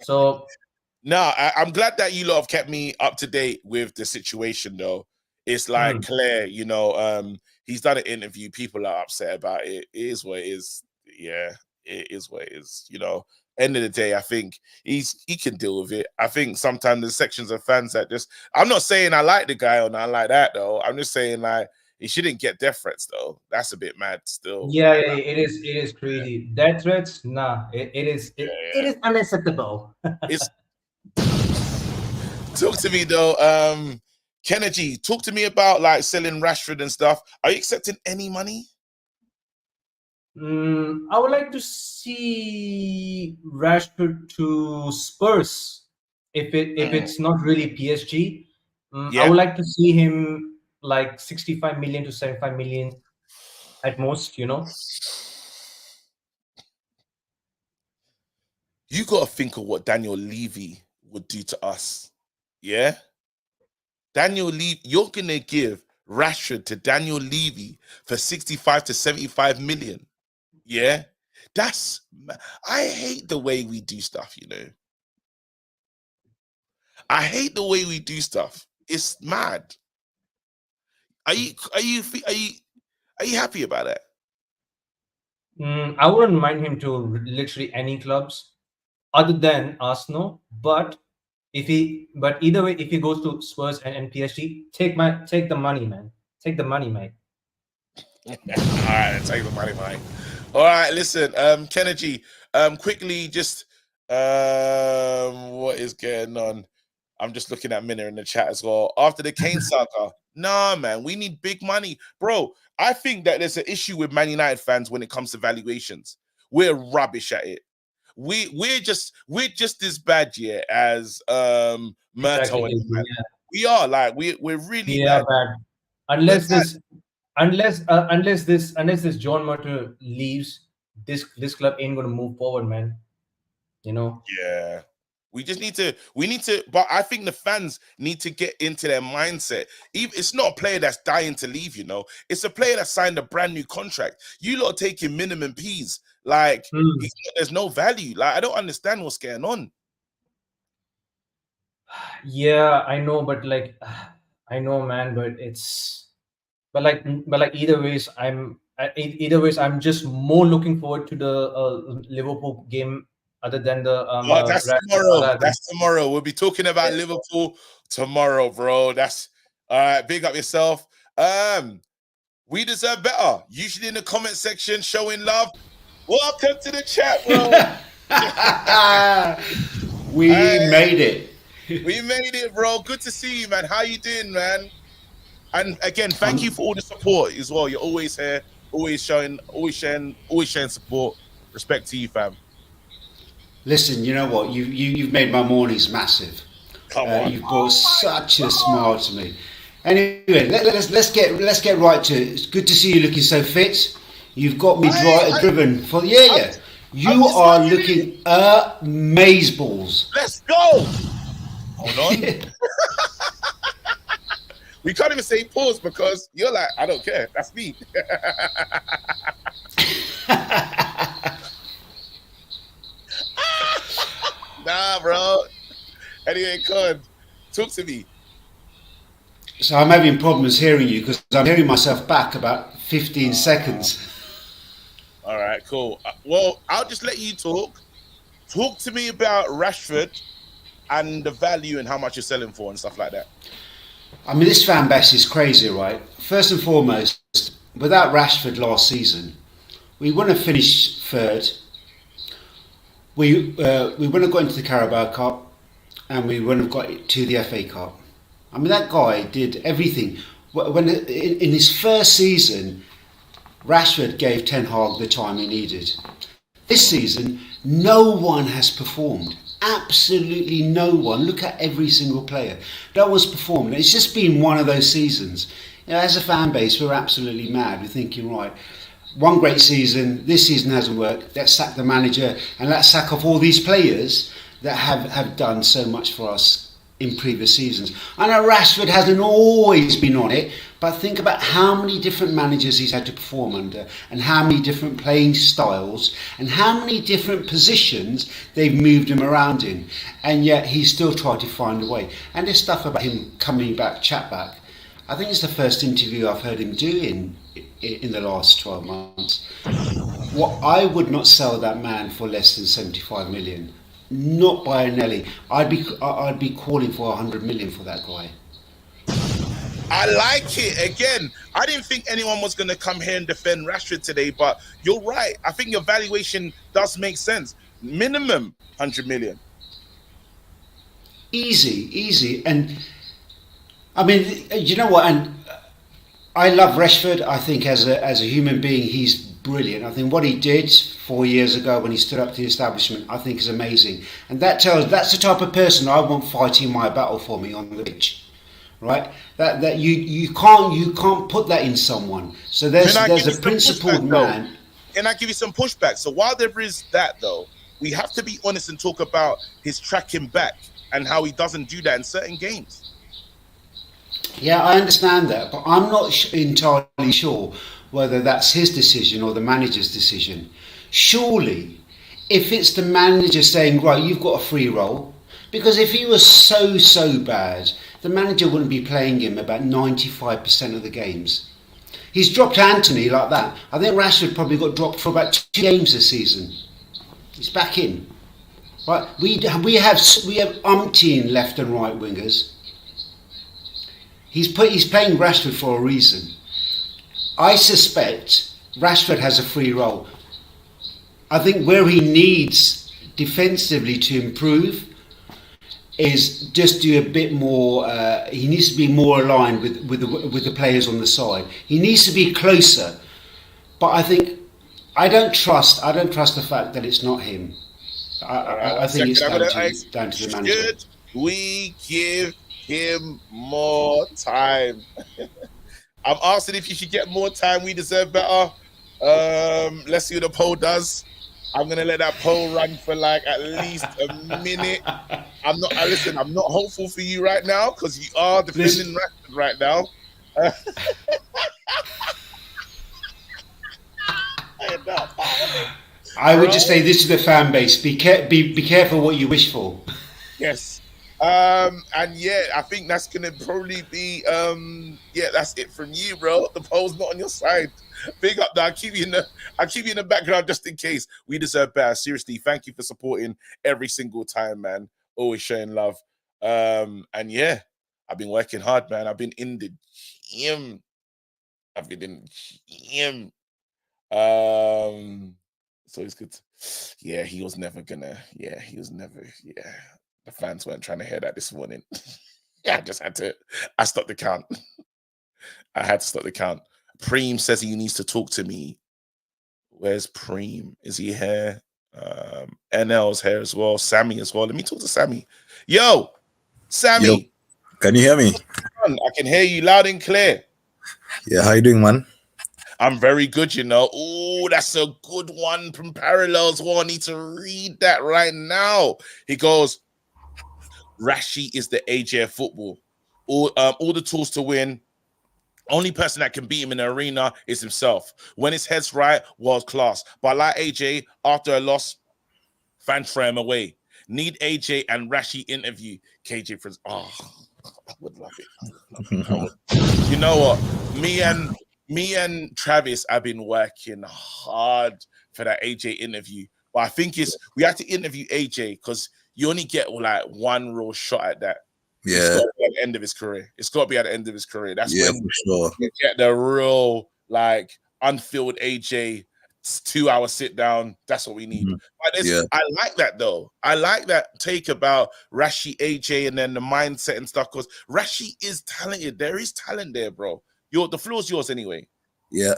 So no, I'm glad that you lot have kept me up to date with the situation, though. It's like Claire, he's done an interview. People are upset about it. It is what it is. Yeah, it is what it is. End of the day, I think he can deal with it. I think sometimes there's sections of fans that just. I'm not saying I like the guy or not like that, though. I'm just saying, like, He shouldn't get death threats though. That's a bit mad still. Yeah, it is crazy. Death threats, nah, it is unacceptable. It's talk to me though. Kennedy, talk to me about like selling Rashford and stuff. Are you accepting any money? I would like to see Rashford to Spurs. If it's not really PSG, I would like to see him like 65 million to 75 million at most. You know. You got to think of what Daniel Levy would do to us. Yeah? Daniel Levy, you're going to give Rashford to Daniel Levy for 65 to 75 million. Yeah? I hate the way we do stuff, you know. I hate the way we do stuff. It's mad. Are you happy about that? I wouldn't mind him to literally any clubs other than Arsenal, but either way, if he goes to Spurs and PSG, take the money, man. Take the money, mate. All right, take the money, mate. All right, listen, Kennedy, quickly, just what is going on? I'm just looking at Minna in the chat as well. After the Kane saga, nah, man, we need big money, bro. I think that there's an issue with Man United fans when it comes to valuations. We're rubbish at it. We're just as bad, yeah, as Murto Exactly, and yeah. we are like we're really bad. Unless We're this John Murto leaves, this club ain't gonna move forward, man. You know. Yeah. We need to, but I think the fans need to get into their mindset. It's not a player that's dying to leave, you know. It's a player that signed a brand new contract. You lot are taking minimum P's. Like, there's no value. Like, I don't understand what's going on. Yeah, I know, but like, I know, man, but either ways, I'm just more looking forward to the Liverpool game other than the that's tomorrow. That's tomorrow. We'll be talking about Liverpool tomorrow, bro. That's all right. Big up yourself. We deserve better. Usually in the comment section, showing love. Welcome to the chat, bro. We made it. We made it, bro. Good to see you, man. How you doing, man? And again, thank you for all the support as well. You're always here, always sharing support. Respect to you, fam. Listen, you know what? You've made my mornings massive. Come on. You've brought such a smile to me. Anyway, let's get right to it. It's good to see you looking so fit. You've got me driven for yeah. You are looking amazeballs. Let's go. Hold on. We can't even say pause because you're like, I don't care. That's me. Nah, bro. Anyway, Con, talk to me. So I'm having problems hearing you because I'm hearing myself back about 15 seconds. All right, cool. Well, I'll just let you talk. Talk to me about Rashford and the value and how much you're selling for and stuff like that. I mean, this fan base is crazy, right? First and foremost, without Rashford last season, we wouldn't have finished third. We wouldn't have got into the Carabao Cup, and we wouldn't have got to the FA Cup. I mean, that guy did everything. When in his first season, Rashford gave Ten Hag the time he needed. This season, no one has performed. Absolutely no one. Look at every single player. No one's performed. It's just been one of those seasons. You know, as a fan base, we're absolutely mad. We're thinking, right, one great season, this season hasn't worked. Let's sack the manager and let's sack off all these players that have done so much for us in previous seasons. I know Rashford hasn't always been on it, but think about how many different managers he's had to perform under and how many different playing styles and how many different positions they've moved him around in, and yet he's still tried to find a way. And this stuff about him coming back, chat back, I think it's the first interview I've heard him do in the last 12 months. What I would not sell that man for less than 75 million. Not by a Nelly. I'd be calling for 100 million for that guy. I like it. Again, I didn't think anyone was going to come here and defend Rashford today, but you're right. I think your valuation does make sense. Minimum 100 million. Easy. And I mean, you know what? And I love Rashford. I think as a human being, he's brilliant. I think what he did 4 years ago when he stood up to the establishment, I think is amazing. And that's the type of person I want fighting my battle for me on the pitch. Right? That you can't put that in someone. So there's a principled man. Can I give you some pushback? So while there is that, though, we have to be honest and talk about his tracking back and how he doesn't do that in certain games. Yeah, I understand that, but I'm not entirely sure whether that's his decision or the manager's decision. Surely, if it's the manager saying, right, you've got a free role, because if he was so bad, the manager wouldn't be playing him about 95% of the games. He's dropped Anthony like that. I think Rashford probably got dropped for about 2 games this season. He's back in. Right? We have umpteen left and right wingers. He's playing Rashford for a reason. I suspect Rashford has a free role. I think where he needs defensively to improve is just do a bit more. He needs to be more aligned with the players on the side. He needs to be closer. But I don't trust the fact that it's not him. I think it's down to the manager. Should we give him more time? I'm asking if you should get more time. We deserve better. Let's see what the poll does. I'm gonna let that poll run for like at least a minute. I'm not hopeful for you right now because you are defending Rashford right now. I would just say this to the fan base: be careful what you wish for. Yes. And yeah, I think that's gonna probably be that's it from you, bro. The poll's not on your side. Big up, though. I'll keep you in the background just in case. We deserve better. Seriously, thank you for supporting every single time, man. Always showing love. And yeah, I've been working hard, man. I've been in the gym. So it's good. Yeah, he was never. The fans weren't trying to hear that this morning. Yeah, I stopped the count. I had to stop the count. Preem says he needs to talk to me. Where's Preem? Is he here? NL's here as well. Sammy as well. Let me talk to Sammy. Yo, Sammy. Yo, can you hear me? I can hear you loud and clear. Yeah, how you doing, man? I'm very good, you know. Oh, that's a good one from Parallels. Well, I need to read that right now. He goes, Rashi is the AJ of football. All the tools to win. Only person that can beat him in the arena is himself. When his head's right, world class. But like AJ, after a loss, fans throw him away. Need AJ and Rashi interview. KJ for I would love it. You know what? Me and Travis have been working hard for that AJ interview. But I think we have to interview AJ because you only get like one real shot at that. Yeah. It's got to be at the end of his career. It's got to be at the end of his career. That's when for sure. you get the real, like, unfilled AJ 2-hour sit down. That's what we need. But I like that, though. I like that take about Rashi, AJ, and then the mindset and stuff, because Rashi is talented. There is talent there, bro. The floor's yours anyway. Yeah.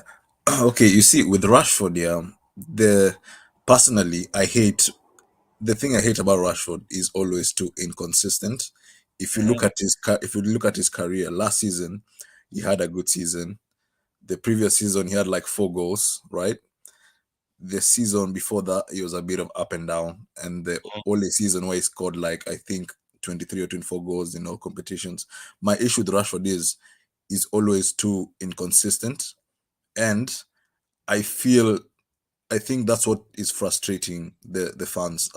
Okay, you see, with Rashford, personally, the thing I hate about Rashford is always too inconsistent. If you look at his career, last season he had a good season. The previous season he had like 4 goals, right? The season before that he was a bit of up and down, and the only season where he scored like I think 23 or 24 goals in all competitions. My issue with Rashford is always too inconsistent, and I think that's what is frustrating the fans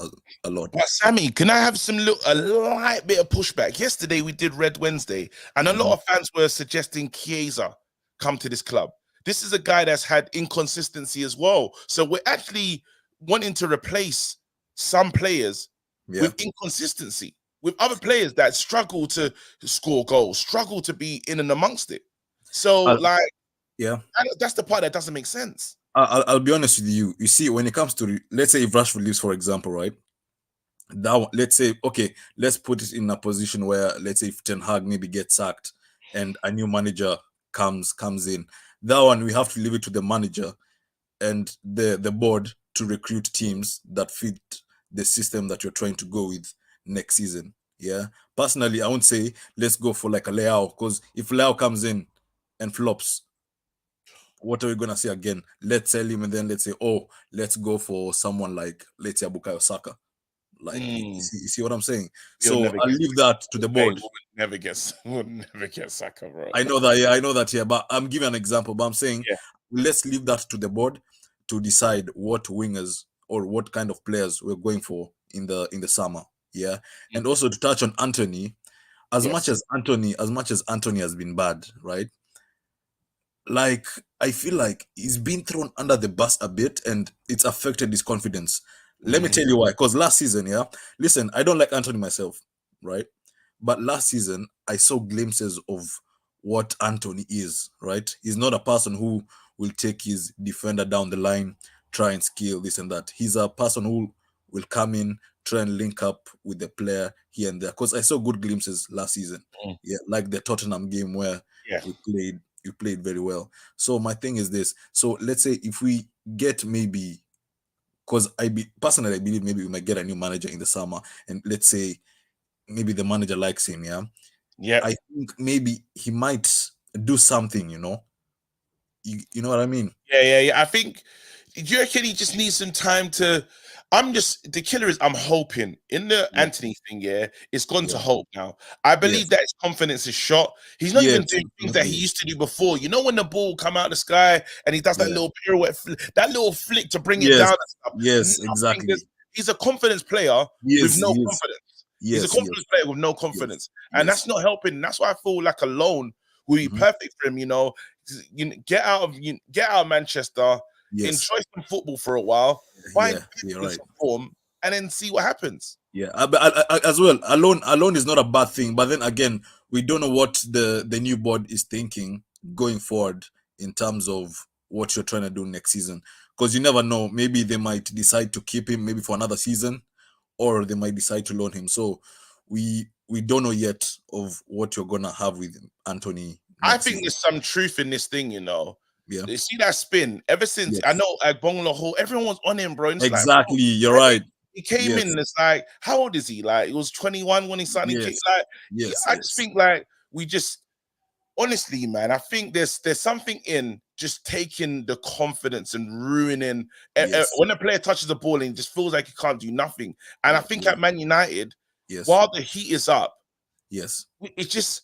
a lot. But Sammy, can I have a light bit of pushback? Yesterday we did Red Wednesday, and a lot of fans were suggesting Chiesa come to this club. This is a guy that's had inconsistency as well. So we're actually wanting to replace some players with inconsistency, with other players that struggle to score goals, struggle to be in and amongst it. So, like, yeah, that's the part that doesn't make sense. I'll be honest with you. You see, when it comes to, let's say if Rashford leaves, for example, right? That one, let's say, okay, let's put it in a position where, let's say if Ten Hag maybe gets sacked and a new manager comes in, that one we have to leave it to the manager and the board to recruit teams that fit the system that you're trying to go with next season. Yeah, personally, I won't say let's go for like a Leao, because if Leao comes in and flops, what are we gonna say again? Let's sell him and then let's say, oh, let's go for someone like, let's say, Bukayo Saka. Like, you see what I'm saying? So I'll leave that to the board. We'll never get Saka, bro. I know that, yeah, I know that, yeah. But I'm giving an example. But I'm saying, let's leave that to the board to decide what wingers or what kind of players we're going for in the summer. Yeah, and also to touch on Anthony, as much as Anthony has been bad, right? Like, I feel like he's been thrown under the bus a bit, and it's affected his confidence. Let me tell you why. Because last season, listen, I don't like Anthony myself, right? But last season, I saw glimpses of what Anthony is, right? He's not a person who will take his defender down the line, try and skill this and that. He's a person who will come in, try and link up with the player here and there. Because I saw good glimpses last season. Yeah, like the Tottenham game where you played very well. So my thing is this. So let's say if we get maybe, because personally I believe maybe we might get a new manager in the summer, and let's say maybe the manager likes him, I think maybe he might do something, you know what I mean? Yeah. I think, do you reckon he just needs some time to? The killer is, I'm hoping in the Anthony thing, it's gone to hope now. I believe that his confidence is shot. He's not even doing things that he used to do before. You know, when the ball come out of the sky and he does that little pirouette, that little flick to bring it down and stuff. Yes, exactly. He's a confidence player with no confidence. He's a confidence player with no confidence. And that's not helping. That's why I feel like a loan will be perfect for him, you know. Get out of Manchester. Enjoy some football for a while, find some form, and then see what happens. Yeah, but as well, alone is not a bad thing. But then again, we don't know what the new board is thinking going forward in terms of what you're trying to do next season. Because you never know. Maybe they might decide to keep him maybe for another season, or they might decide to loan him. So we don't know yet of what you're gonna have with Anthony. I think there's some truth in this thing, you know. Yeah. You see that spin ever since I know Bongolo Hall, everyone was on him, bro. Exactly, like, you're right. He came in, it's like, how old is he? Like, he was 21 when he signed. I just think, like, we just, honestly, man, I think there's something in just taking the confidence and ruining when a player touches the ball and he just feels like he can't do nothing. And I think at Man United, while the heat is up, it's just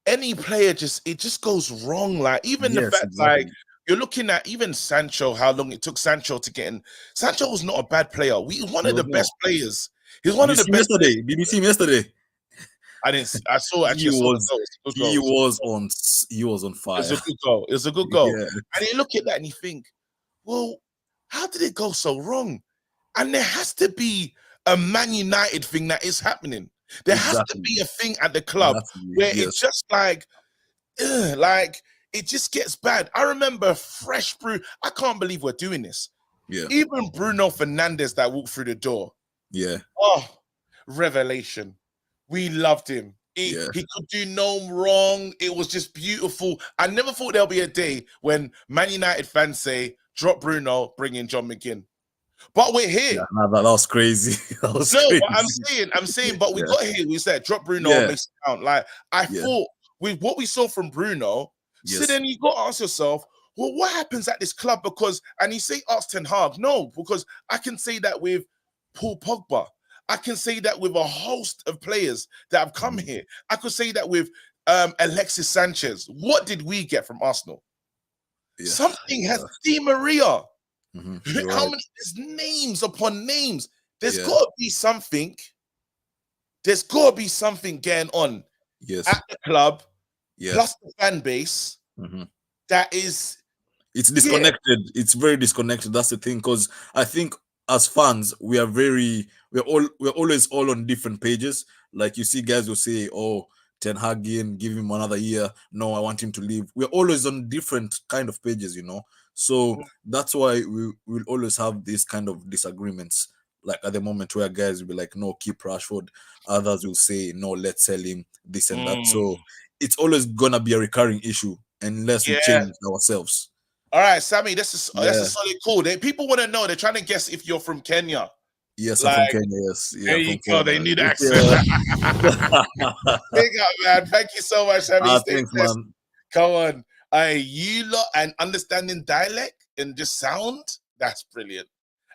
any player it just goes wrong. Like, even the fact, like, you're looking at even Sancho, how long it took Sancho to get in. Sancho was not a bad player. He's one of the best players. He's one of the best. Did you see him yesterday? I didn't. I saw actually. He was on fire. It's a good goal. It's a good goal. Yeah. And you look at that and you think, well, how did it go so wrong? And there has to be a Man United thing that is happening. There has to be a thing at the club where it's just like it just gets bad. I remember fresh brew. I can't believe we're doing this. Yeah. Even Bruno Fernandes that walked through the door. Yeah. Oh, revelation. We loved him. He could do no wrong. It was just beautiful. I never thought there'll be a day when Man United fans say, drop Bruno, bring in John McGinn. But we're here. Yeah, that was crazy. Crazy. But I'm saying, but we got here. We said, drop Bruno, makes it count. Like, I thought with what we saw from Bruno, so then you got to ask yourself, well, what happens at this club? Because, and you say ask Ten Hag, no, because I can say that with Paul Pogba. I can say that with a host of players that have come here. I could say that with Alexis Sanchez. What did we get from Arsenal? Something has Di Maria. How many? There's names upon names. There's got to be something. There's got to be something going on at the club, plus the fan base. That is, it's disconnected. It's very disconnected. That's the thing, because I think as fans, we're always all on different pages. Like you see, guys will say, "Oh, Ten Hag in, give him another year. No, I want him to leave." We're always on different kind of pages, So that's why we will always have these kind of disagreements. Like at the moment where guys will be like, "No, keep Rashford." Others will say, "No, let's sell him." This and that. So it's always gonna be a recurring issue unless we Yeah. change ourselves. All right, Sammy, that's a Yeah. solid call. People want to know. They're trying to guess if you're from Kenya. Yes, I'm from Kenya. Yes, There you from go. Kenya. They need accent. Big up, man. Thank you so much, Sammy. Stay Thanks, blessed. man. Come on. You lot and understanding dialect and just sound, that's brilliant.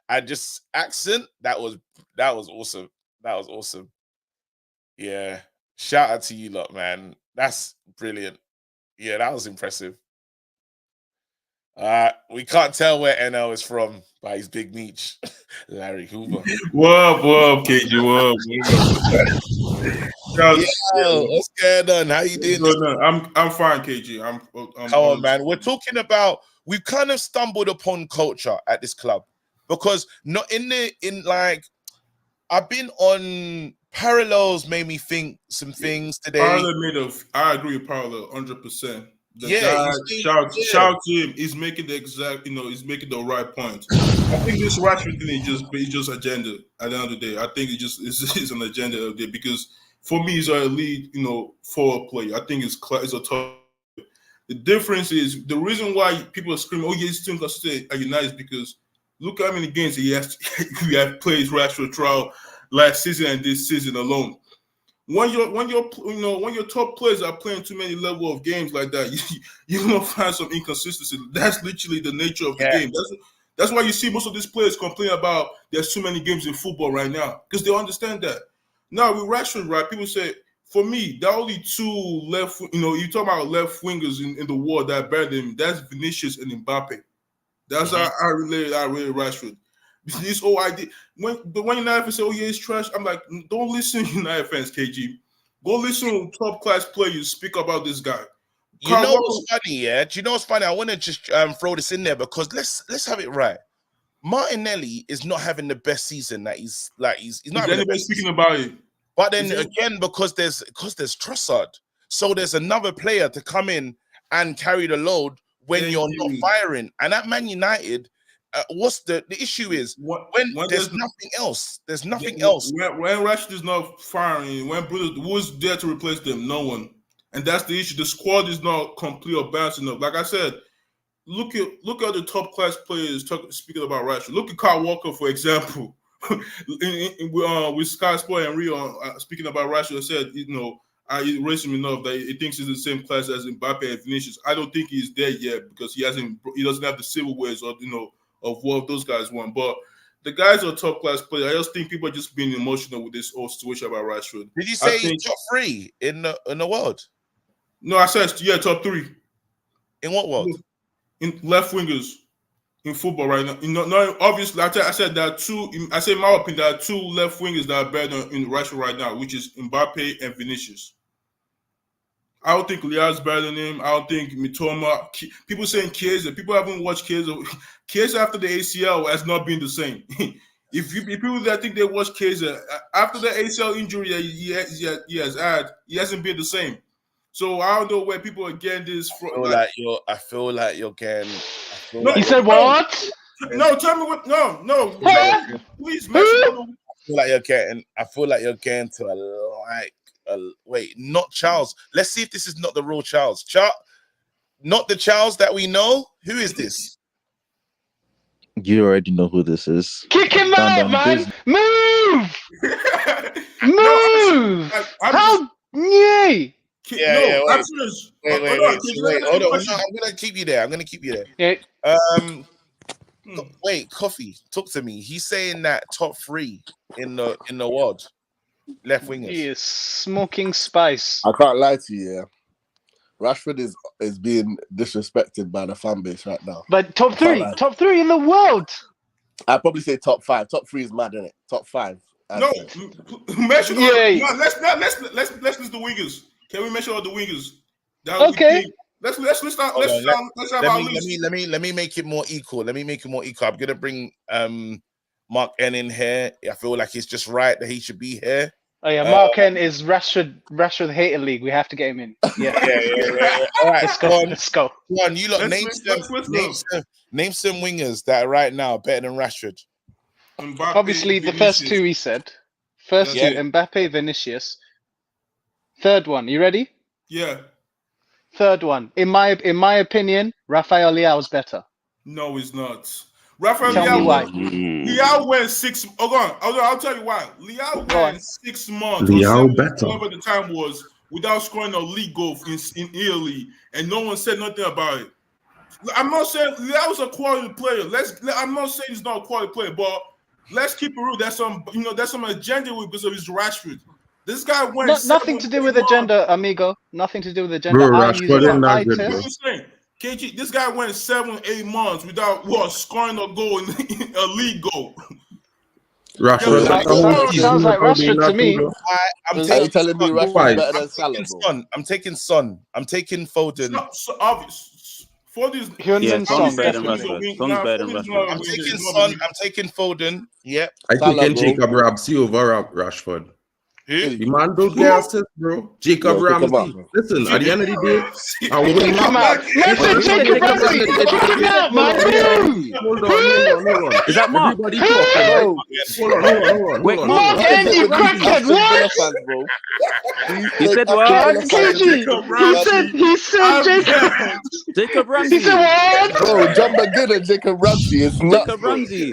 And just accent, that was awesome. That was awesome. Yeah. Shout out to you lot, man. That's brilliant. Yeah, that was impressive. We can't tell where NL is from by his big meech, Larry Hoover. Whoa, KG, whoa. Yo, what's going on? How you doing? I'm fine, KG. I'm Come on, man. We're talking about, we've kind of stumbled upon culture at this club because not I've been on Parallels, made me think some things today. I agree with Parallel 100%. The Yeah, guy, shout to him. He's making the exact, he's making the right point. I think this Rashford thing is just agenda. At the end of the day, I think it's an agenda of the day because for me, he's a lead, forward player. I think it's a tough. The difference is the reason why people are screaming, "Oh, yeah, he's still consistent at United," is because look how many games he has played Rashford trial last season and this season alone. When your top players are playing too many level of games like that, you're gonna find some inconsistency. That's literally the nature of the game. That's why you see most of these players complain about there's too many games in football right now because they understand that. Now with Rashford, right? People say, for me, the only two left, you talk about left wingers in the world that are better than him. That's Vinicius and Mbappe. That's how I relate Rashford. This whole idea when United fans say, "Oh yeah, it's trash," I'm like, don't listen, United fans, KG. Go listen to top class players speak about this guy. You know what's funny, yeah? Do you know what's funny? I want to just throw this in there because let's have it right. Martinelli is not having the best season that he's not having the best speaking about it. But then again, because there's Trossard, so there's another player to come in and carry the load when you're not firing. And at Man United, what's the issue is when there's nothing else. There's nothing else. When Rashford is not firing, when Bruno, who's there to replace them? No one. And that's the issue. The squad is not complete or balanced enough. Like I said, look at the top class players speaking about Rashford. Look at Kyle Walker, for example. With Sky Sport and Rio speaking about Rashford, said, I raised him enough that he thinks he's in the same class as Mbappe and Vinicius. I don't think he's there yet because he doesn't have the silverwares of what those guys want. But the guys are top class players. I just think people are just being emotional with this whole situation about Rashford. Did you say he's top 3 in the world? No, I said top 3. In what world? In left wingers in football right now. No, obviously, I said there are two. I say in my opinion, there are 2 left wingers that are better in Rashford right now, which is Mbappe and Vinicius. I don't think Lia's better than him. I don't think Mitoma. People saying Chiesa. People haven't watched Chiesa. Chiesa after the ACL has not been the same. If people that think they watched Chiesa after the ACL injury that he has had, he hasn't been the same. So I don't know where people are getting this from. I feel like you're getting. He said what? No, tell me what. No. Please mention. I feel like you're getting to wait, not Charles. Let's see if this is not the real Charles. Not the Charles that we know. Who is this? You already know who this is. Kick him out, man! Move! Move! How? Yay! Wait. Hold on. No, I'm gonna keep you there. Yeah. Wait, Coffee, talk to me. He's saying that top 3 in the world, left wingers. He is smoking spice. I can't lie to you. Yeah, Rashford is being disrespected by the fan base right now. But top 3 in the world. I'd probably say top 5. Top 3 is mad, isn't it? Top 5. Let's list the wingers. Can we mention all the wingers? Okay. Let's list out. Let me make it more equal. I'm gonna bring Mark N in here. I feel like it's just right that he should be here. Oh yeah, Mark Kent is Rashford hater league. We have to get him in. Yeah. Yeah. All right, Let's go. Go on. Let's go. Go on, you lot name some wingers that are right now better than Rashford. Obviously, the first two he said. First two, Mbappe, Vinicius. Third one, you ready? Yeah. Third one, in my opinion, Rafael Leao's better. No, he's not. Rafael Tell me why. Leao went 6. Oh, go on. I'll tell you why. Leao went 6 months. Leao or 7 better. whatever the time was without scoring a league goal in Italy, and no one said nothing about it. I'm not saying Leao's a quality player. I'm not saying he's not a quality player, but let's keep it real. There's some agenda because of his Rashford. This guy went nothing to do with agenda, amigo. Nothing to do with agenda. Bro, I'm using Rashford ain't the that eye good, test. bro. KG, this guy went 7-8 months without scoring a goal in a league goal. Rashford sounds like Rashford to me. I'm Are you taking telling me Son. Rashford's better than Salah, bro? I'm taking Son. I'm taking Foden. So obvious. Foden's Son's better than Rashford. Son's better than Rashford. I'm taking Son. I'm taking Foden. Yep. I Salah, taking bro. Jacob Ramsey over Rashford. Who? The man don't get assist, bro. Jacob Yo, pick him Ramsey. up. Listen, at the end of the day, I Pick him out. Listen, Jacob Ramsey. Pick him out, man. Hold on. Is that Mark? Everybody talking, right? Hold on. Wait, Mark N, you crackhead, what? He said what? He said Jacob. Jacob Ramsey. He said what? Bro, John McGinn and Jacob Ramsey is nuts. Jacob bro. Ramsey.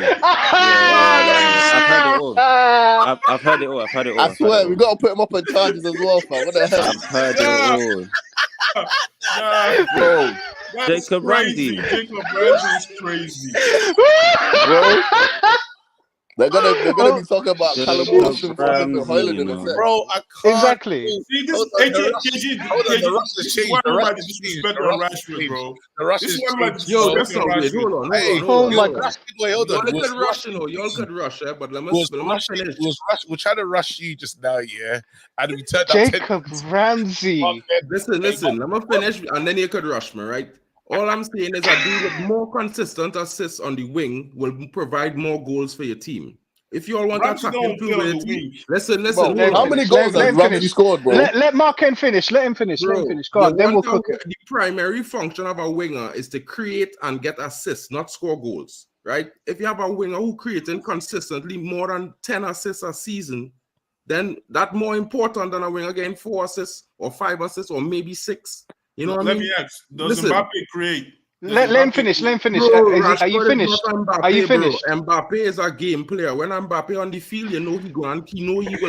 I've heard it all. I've heard it all. I swear, we gotta put him up on charges as well, fam. What the hell? I've heard it all. Bro, Jacob Ramsey. Jacob Ramsey is crazy. bro. They're gonna be talking about Callum Wilson, Ramsey, Hoyland in a sec. Bro, I can't. Exactly. See, this The Rush has changed. The Rush has changed. disrespect on Rashford, bro. The Rush This has is like changed. Yo, disrespect on wait, Rashford. hold on. Oh my God. Wait, hold on. Y'all could rush, but let me finish. We're trying to rush you just now, yeah. And we turned out Jacob Ramsey. Listen, let me finish, and then you could rush me, right? All I'm saying is I do with more consistent assists on the wing will provide more goals for your team. If you all want Ramsey attacking don't play on the fluidity, wing. listen. Bro, how many goals has Ramsey scored, bro? Let Mark N finish. Let him finish. Bro, Go on, then we'll cook it. The primary function of a winger is to create and get assists, not score goals, right? If you have a winger who creating consistently more than 10 assists a season, then that's more important than a winger getting 4 assists or 5 assists or maybe 6. You know what I mean? Let me ask, does Mbappe create? Let him finish. Bro, Are you finished? Mbappe, Are you finished? Bro. Mbappe is a game player. When Mbappe on the field, you know he will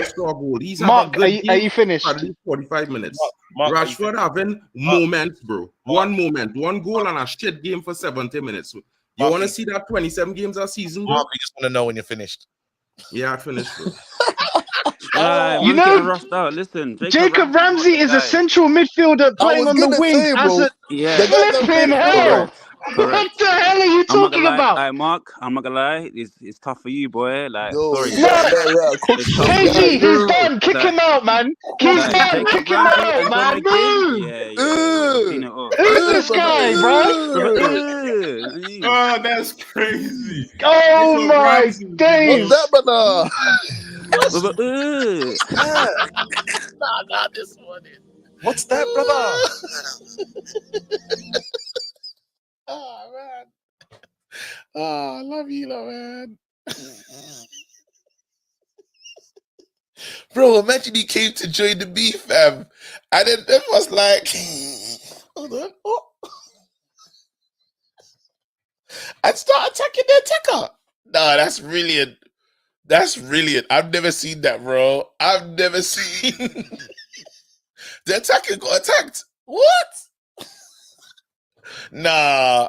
score a goal. He's Mark, are you finished? At least 45 minutes. Mark, Rashford having moments, bro. One moment, one goal and a shit game for 70 minutes. You want to see that 27 games a season, bro? Mark, we just want to know when you're finished. Yeah, I finished, bro. You know, rushed out. Listen, Jacob Ramsey is a central midfielder playing on the wing as a flipping hell. Correct. What the hell are you talking about? Hey, Mark, I'm not gonna lie. It's tough for you, boy. Like, sorry. KG, he's done. Kick him out, man. He's done. Kick him out, man. Who's this guy, bro? Oh, that's crazy. Oh my days. What's that, brother? Nah, this one is. What's that, brother? Oh man. Oh, I love you, man. Bro, imagine he came to join the beef, fam. And then it was like, hold on. Oh. And start attacking the attacker. No, that's brilliant. That's brilliant. I've never seen that, bro. I've never seen the attacker got attacked. What? Nah,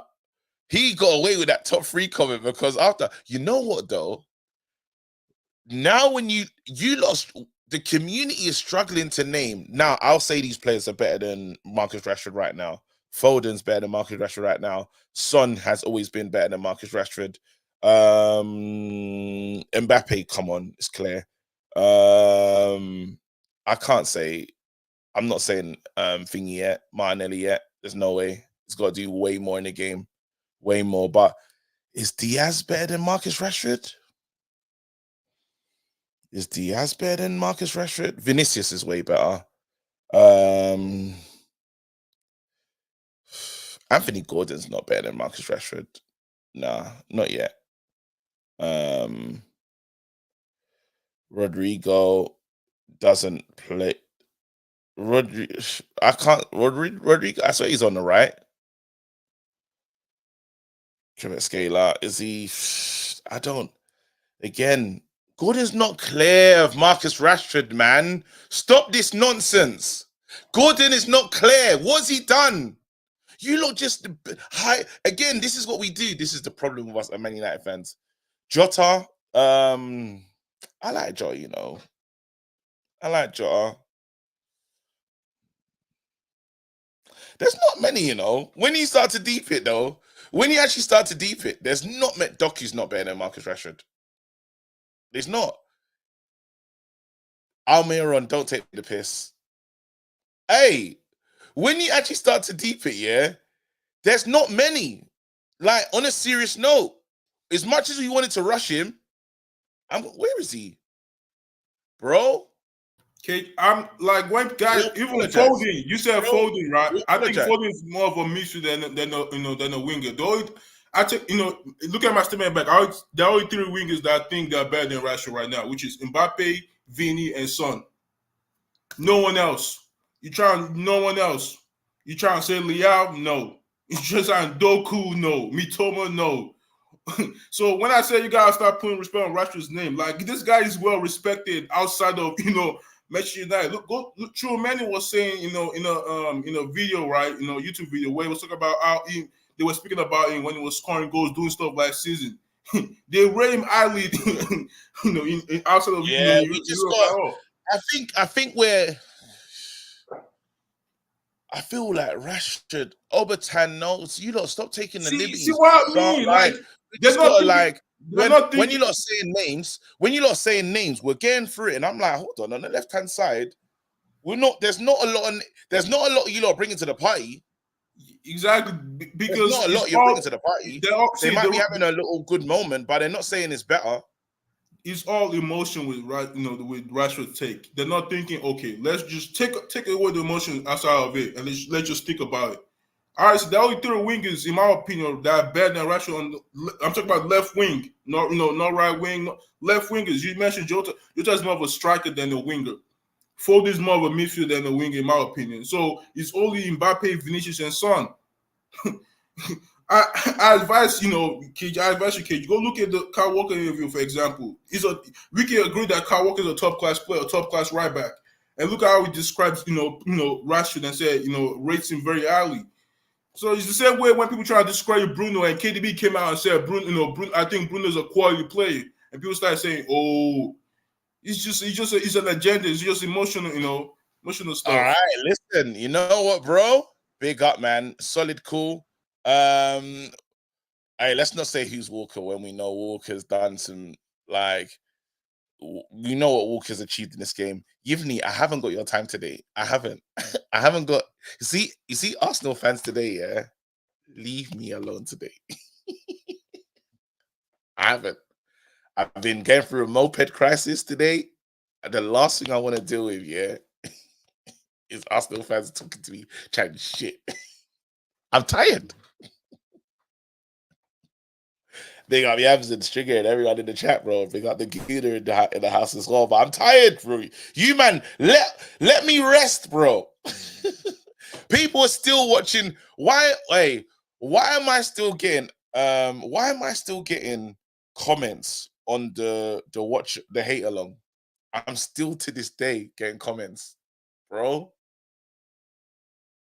he got away with that top 3 comment because after, you know what though? Now when you lost, the community is struggling to name. Now I'll say these players are better than Marcus Rashford right now. Foden's better than Marcus Rashford right now. Son has always been better than Marcus Rashford. Mbappe, come on, it's clear. I can't say, I'm not saying Thingy yet, Martinelli yet. There's no way. He's got to do way more in the game. Way more. But is Diaz better than Marcus Rashford? Is Diaz better than Marcus Rashford? Vinicius is way better. Anthony Gordon's not better than Marcus Rashford. Nah, not yet. Rodrigo doesn't play. Rodrigo, I can't. Rodrigo, I swear he's on the right. Scalar, is he? I don't. Again, Gordon's not clear of Marcus Rashford, man. Stop this nonsense. Gordon is not clear. What's he done? You lot just high again. This is what we do. This is the problem with us as Man United fans. Jota, I like Jota, you know. I like Jota. There's not many, you know. When you start to deep it, though, when you actually start to deep it, there's not many. Doku's not better than Marcus Rashford. There's not. Almiron, don't take the piss. Hey, when you actually start to deep it, yeah, there's not many. Like, on a serious note, as much as we wanted to rush him, where is he? Bro? Okay, I'm like when guys even Foden. You said Foden, right? I think Foden is more of a midfielder than a winger. Though I take look at my statement back. There are only 3 wingers that I think they're better than Rashford right now, which is Mbappe, Vini, and Son. No one else. No one else. You trying to say Liao? No. You just on Doku? No. Mitoma? No. So when I say you gotta start putting respect on Rashford's name, like this guy is well respected outside of Manchester United. Look, True Manny was saying, in a video, right, YouTube video where he was talking about how they were speaking about him when he was scoring goals, doing stuff last season. They rate him highly, in outside of we just got. I think I feel like Rashford, Obertan knows. You lot stop taking the liberties. See what I mean? Like, just gotta like when you lot saying names, we're getting through it, and I'm like, hold on the left hand side, there's not a lot of you lot bringing to the party. Exactly, because there's not a lot you're bringing to the party. They might be having a little good moment, but they're not saying it's better. It's all emotion with with Rashford take. They're not thinking, okay, let's just take away the emotion outside of it and let's just think about it. All right, so the only 3 wingers, in my opinion, that are better than Rashford. I'm talking about left wing, not right wing, left wingers. You mentioned Jota. Jota's more of a striker than a winger. Foden is more of a midfielder than a winger, in my opinion. So it's only Mbappe, Vinicius, and Son. I advise Cage. I advise you, Cage. Go look at the Kyle Walker interview, for example. We can agree that Kyle Walker is a top class player, a top class right back, and look how he describes Rashford and said rates him very highly. So it's the same way when people try to describe Bruno and KDB came out and said Bruno. I think Bruno's a quality player, and people start saying, "Oh, it's an agenda. It's just emotional, emotional stuff." All right, listen. You know what, bro? Big up, man. Solid, cool. Hey, let's not say who's Walker when we know Walker's done some we know what Walker's achieved in this game. Yivni, I haven't got your time today. I haven't. I haven't got. You see, Arsenal fans today, yeah. Leave me alone today. I haven't. I've been going through a moped crisis today. And the last thing I want to deal with, yeah, is Arsenal fans talking to me, chatting shit. I'm tired. They got me Evans and Stringer and everyone in the chat, bro. They got the Gator in the house as well. But I'm tired, bro. You man, let me rest, bro. People are still watching. Why am I still getting comments on the hate along? I'm still to this day getting comments, bro.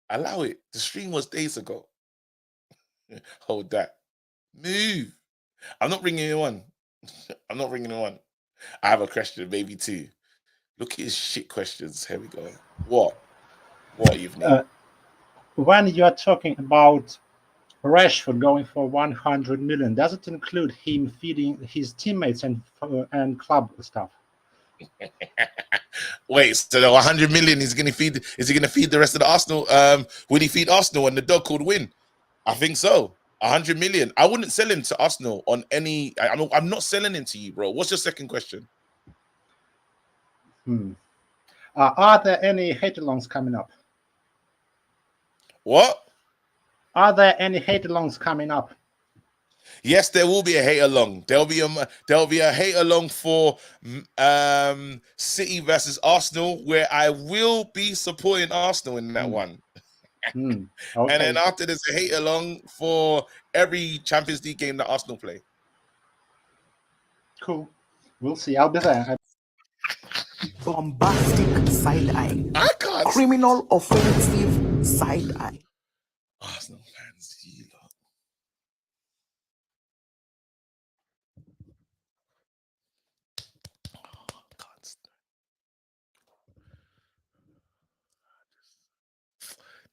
Allow it. The stream was days ago. Hold that. Move. I'm not bringing you on. I'm not bringing you on. I have a question, maybe 2. Look at his shit questions. Here we go. What you've named? When you are talking about Rashford going for 100 million, does it include him feeding his teammates and club stuff? Wait, so the 100 million is he going to feed the rest of the Arsenal? Will he feed Arsenal and the dog called win? I think so. 100 million. I wouldn't sell him to Arsenal on any. I'm not selling him to you, bro. What's your second question? Are there any hate-alongs coming up? What? Are there any hate-alongs coming up? Yes, there will be a hate along. There'll be a hate along for City versus Arsenal, where I will be supporting Arsenal in that one. Okay. And then after there's a hate along for every Champions League game that Arsenal play. Cool. We'll see. I'll be there. Bombastic side eye. I can't. Criminal offensive side eye. Arsenal fans, you lot.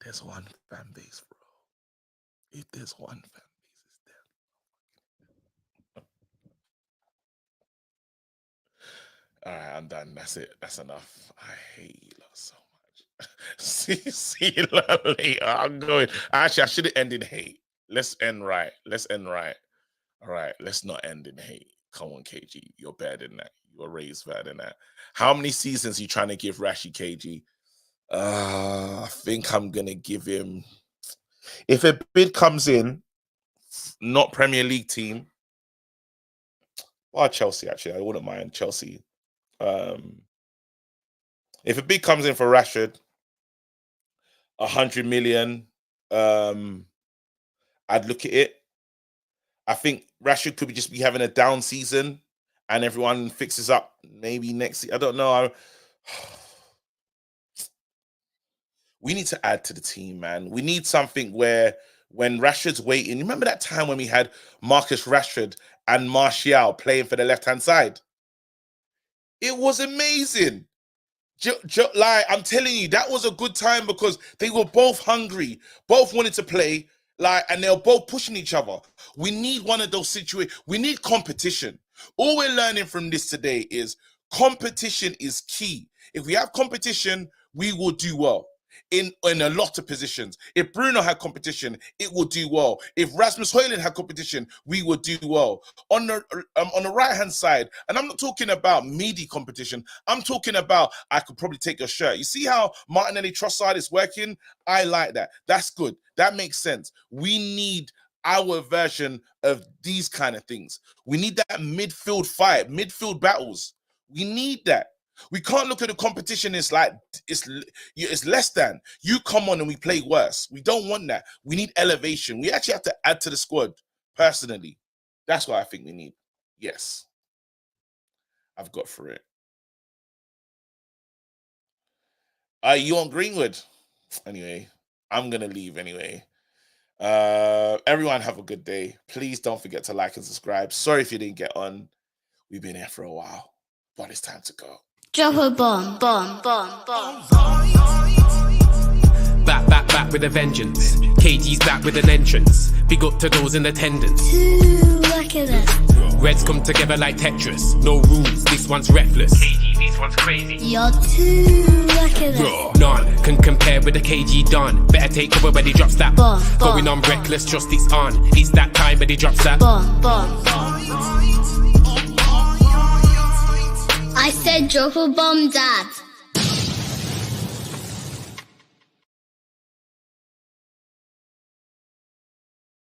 There's one fan base, bro. If there's one fan base, it's them. All right, I'm done. That's it. That's enough. I hate you lot so much. see you lot later. I'm going. Actually, I should have ended hate. Let's end right. All right, let's not end in hate. Come on, KG. You're better than that. You're raised better than that. How many seasons are you trying to give Rashi, KG? I think I'm gonna give him. If a bid comes in, not Premier League team, or Chelsea. Actually, I wouldn't mind Chelsea. If a bid comes in for Rashford, 100 million, I'd look at it. I think Rashford could just be having a down season, and everyone fixes up maybe next year. I don't know. We need to add to the team, man. We need something where when Rashford's waiting, remember that time when we had Marcus Rashford and Martial playing for the left-hand side? It was amazing. Like, I'm telling you, that was a good time because they were both hungry, both wanted to play, and they were both pushing each other. We need one of those situations. We need competition. All we're learning from this today is competition is key. If we have competition, we will do well. In a lot of positions. If Bruno had competition, it would do well. If Rasmus Højlund had competition, we would do well. On the right-hand side, and I'm not talking about meaty competition, I'm talking about I could probably take your shirt. You see how Martinelli Trossard is working? I like that. That's good. That makes sense. We need our version of these kind of things. We need that midfield fight, midfield battles. We need that. We can't look at the competition as like it's less than. You come on and we play worse. We don't want that. We need elevation. We actually have to add to the squad, personally. That's what I think we need. Yes. I've got for it. You on Greenwood? Anyway, I'm going to leave anyway. Everyone have a good day. Please don't forget to like and subscribe. Sorry if you didn't get on. We've been here for a while, but it's time to go. Drop a bomb, bomb, bomb, bomb. Back with a vengeance. KG's back with an entrance. Big up to those in attendance. Look at that. Reds come together like Tetris. No rules, this one's reckless. KG, this one's crazy. You're too lucky that. None can compare with the KG Don. Better take cover when he drops that. Bomb, Going on reckless, trust it's on. It's that time when he drops that. Bomb, bomb, bomb. I said drop a bomb, Dad.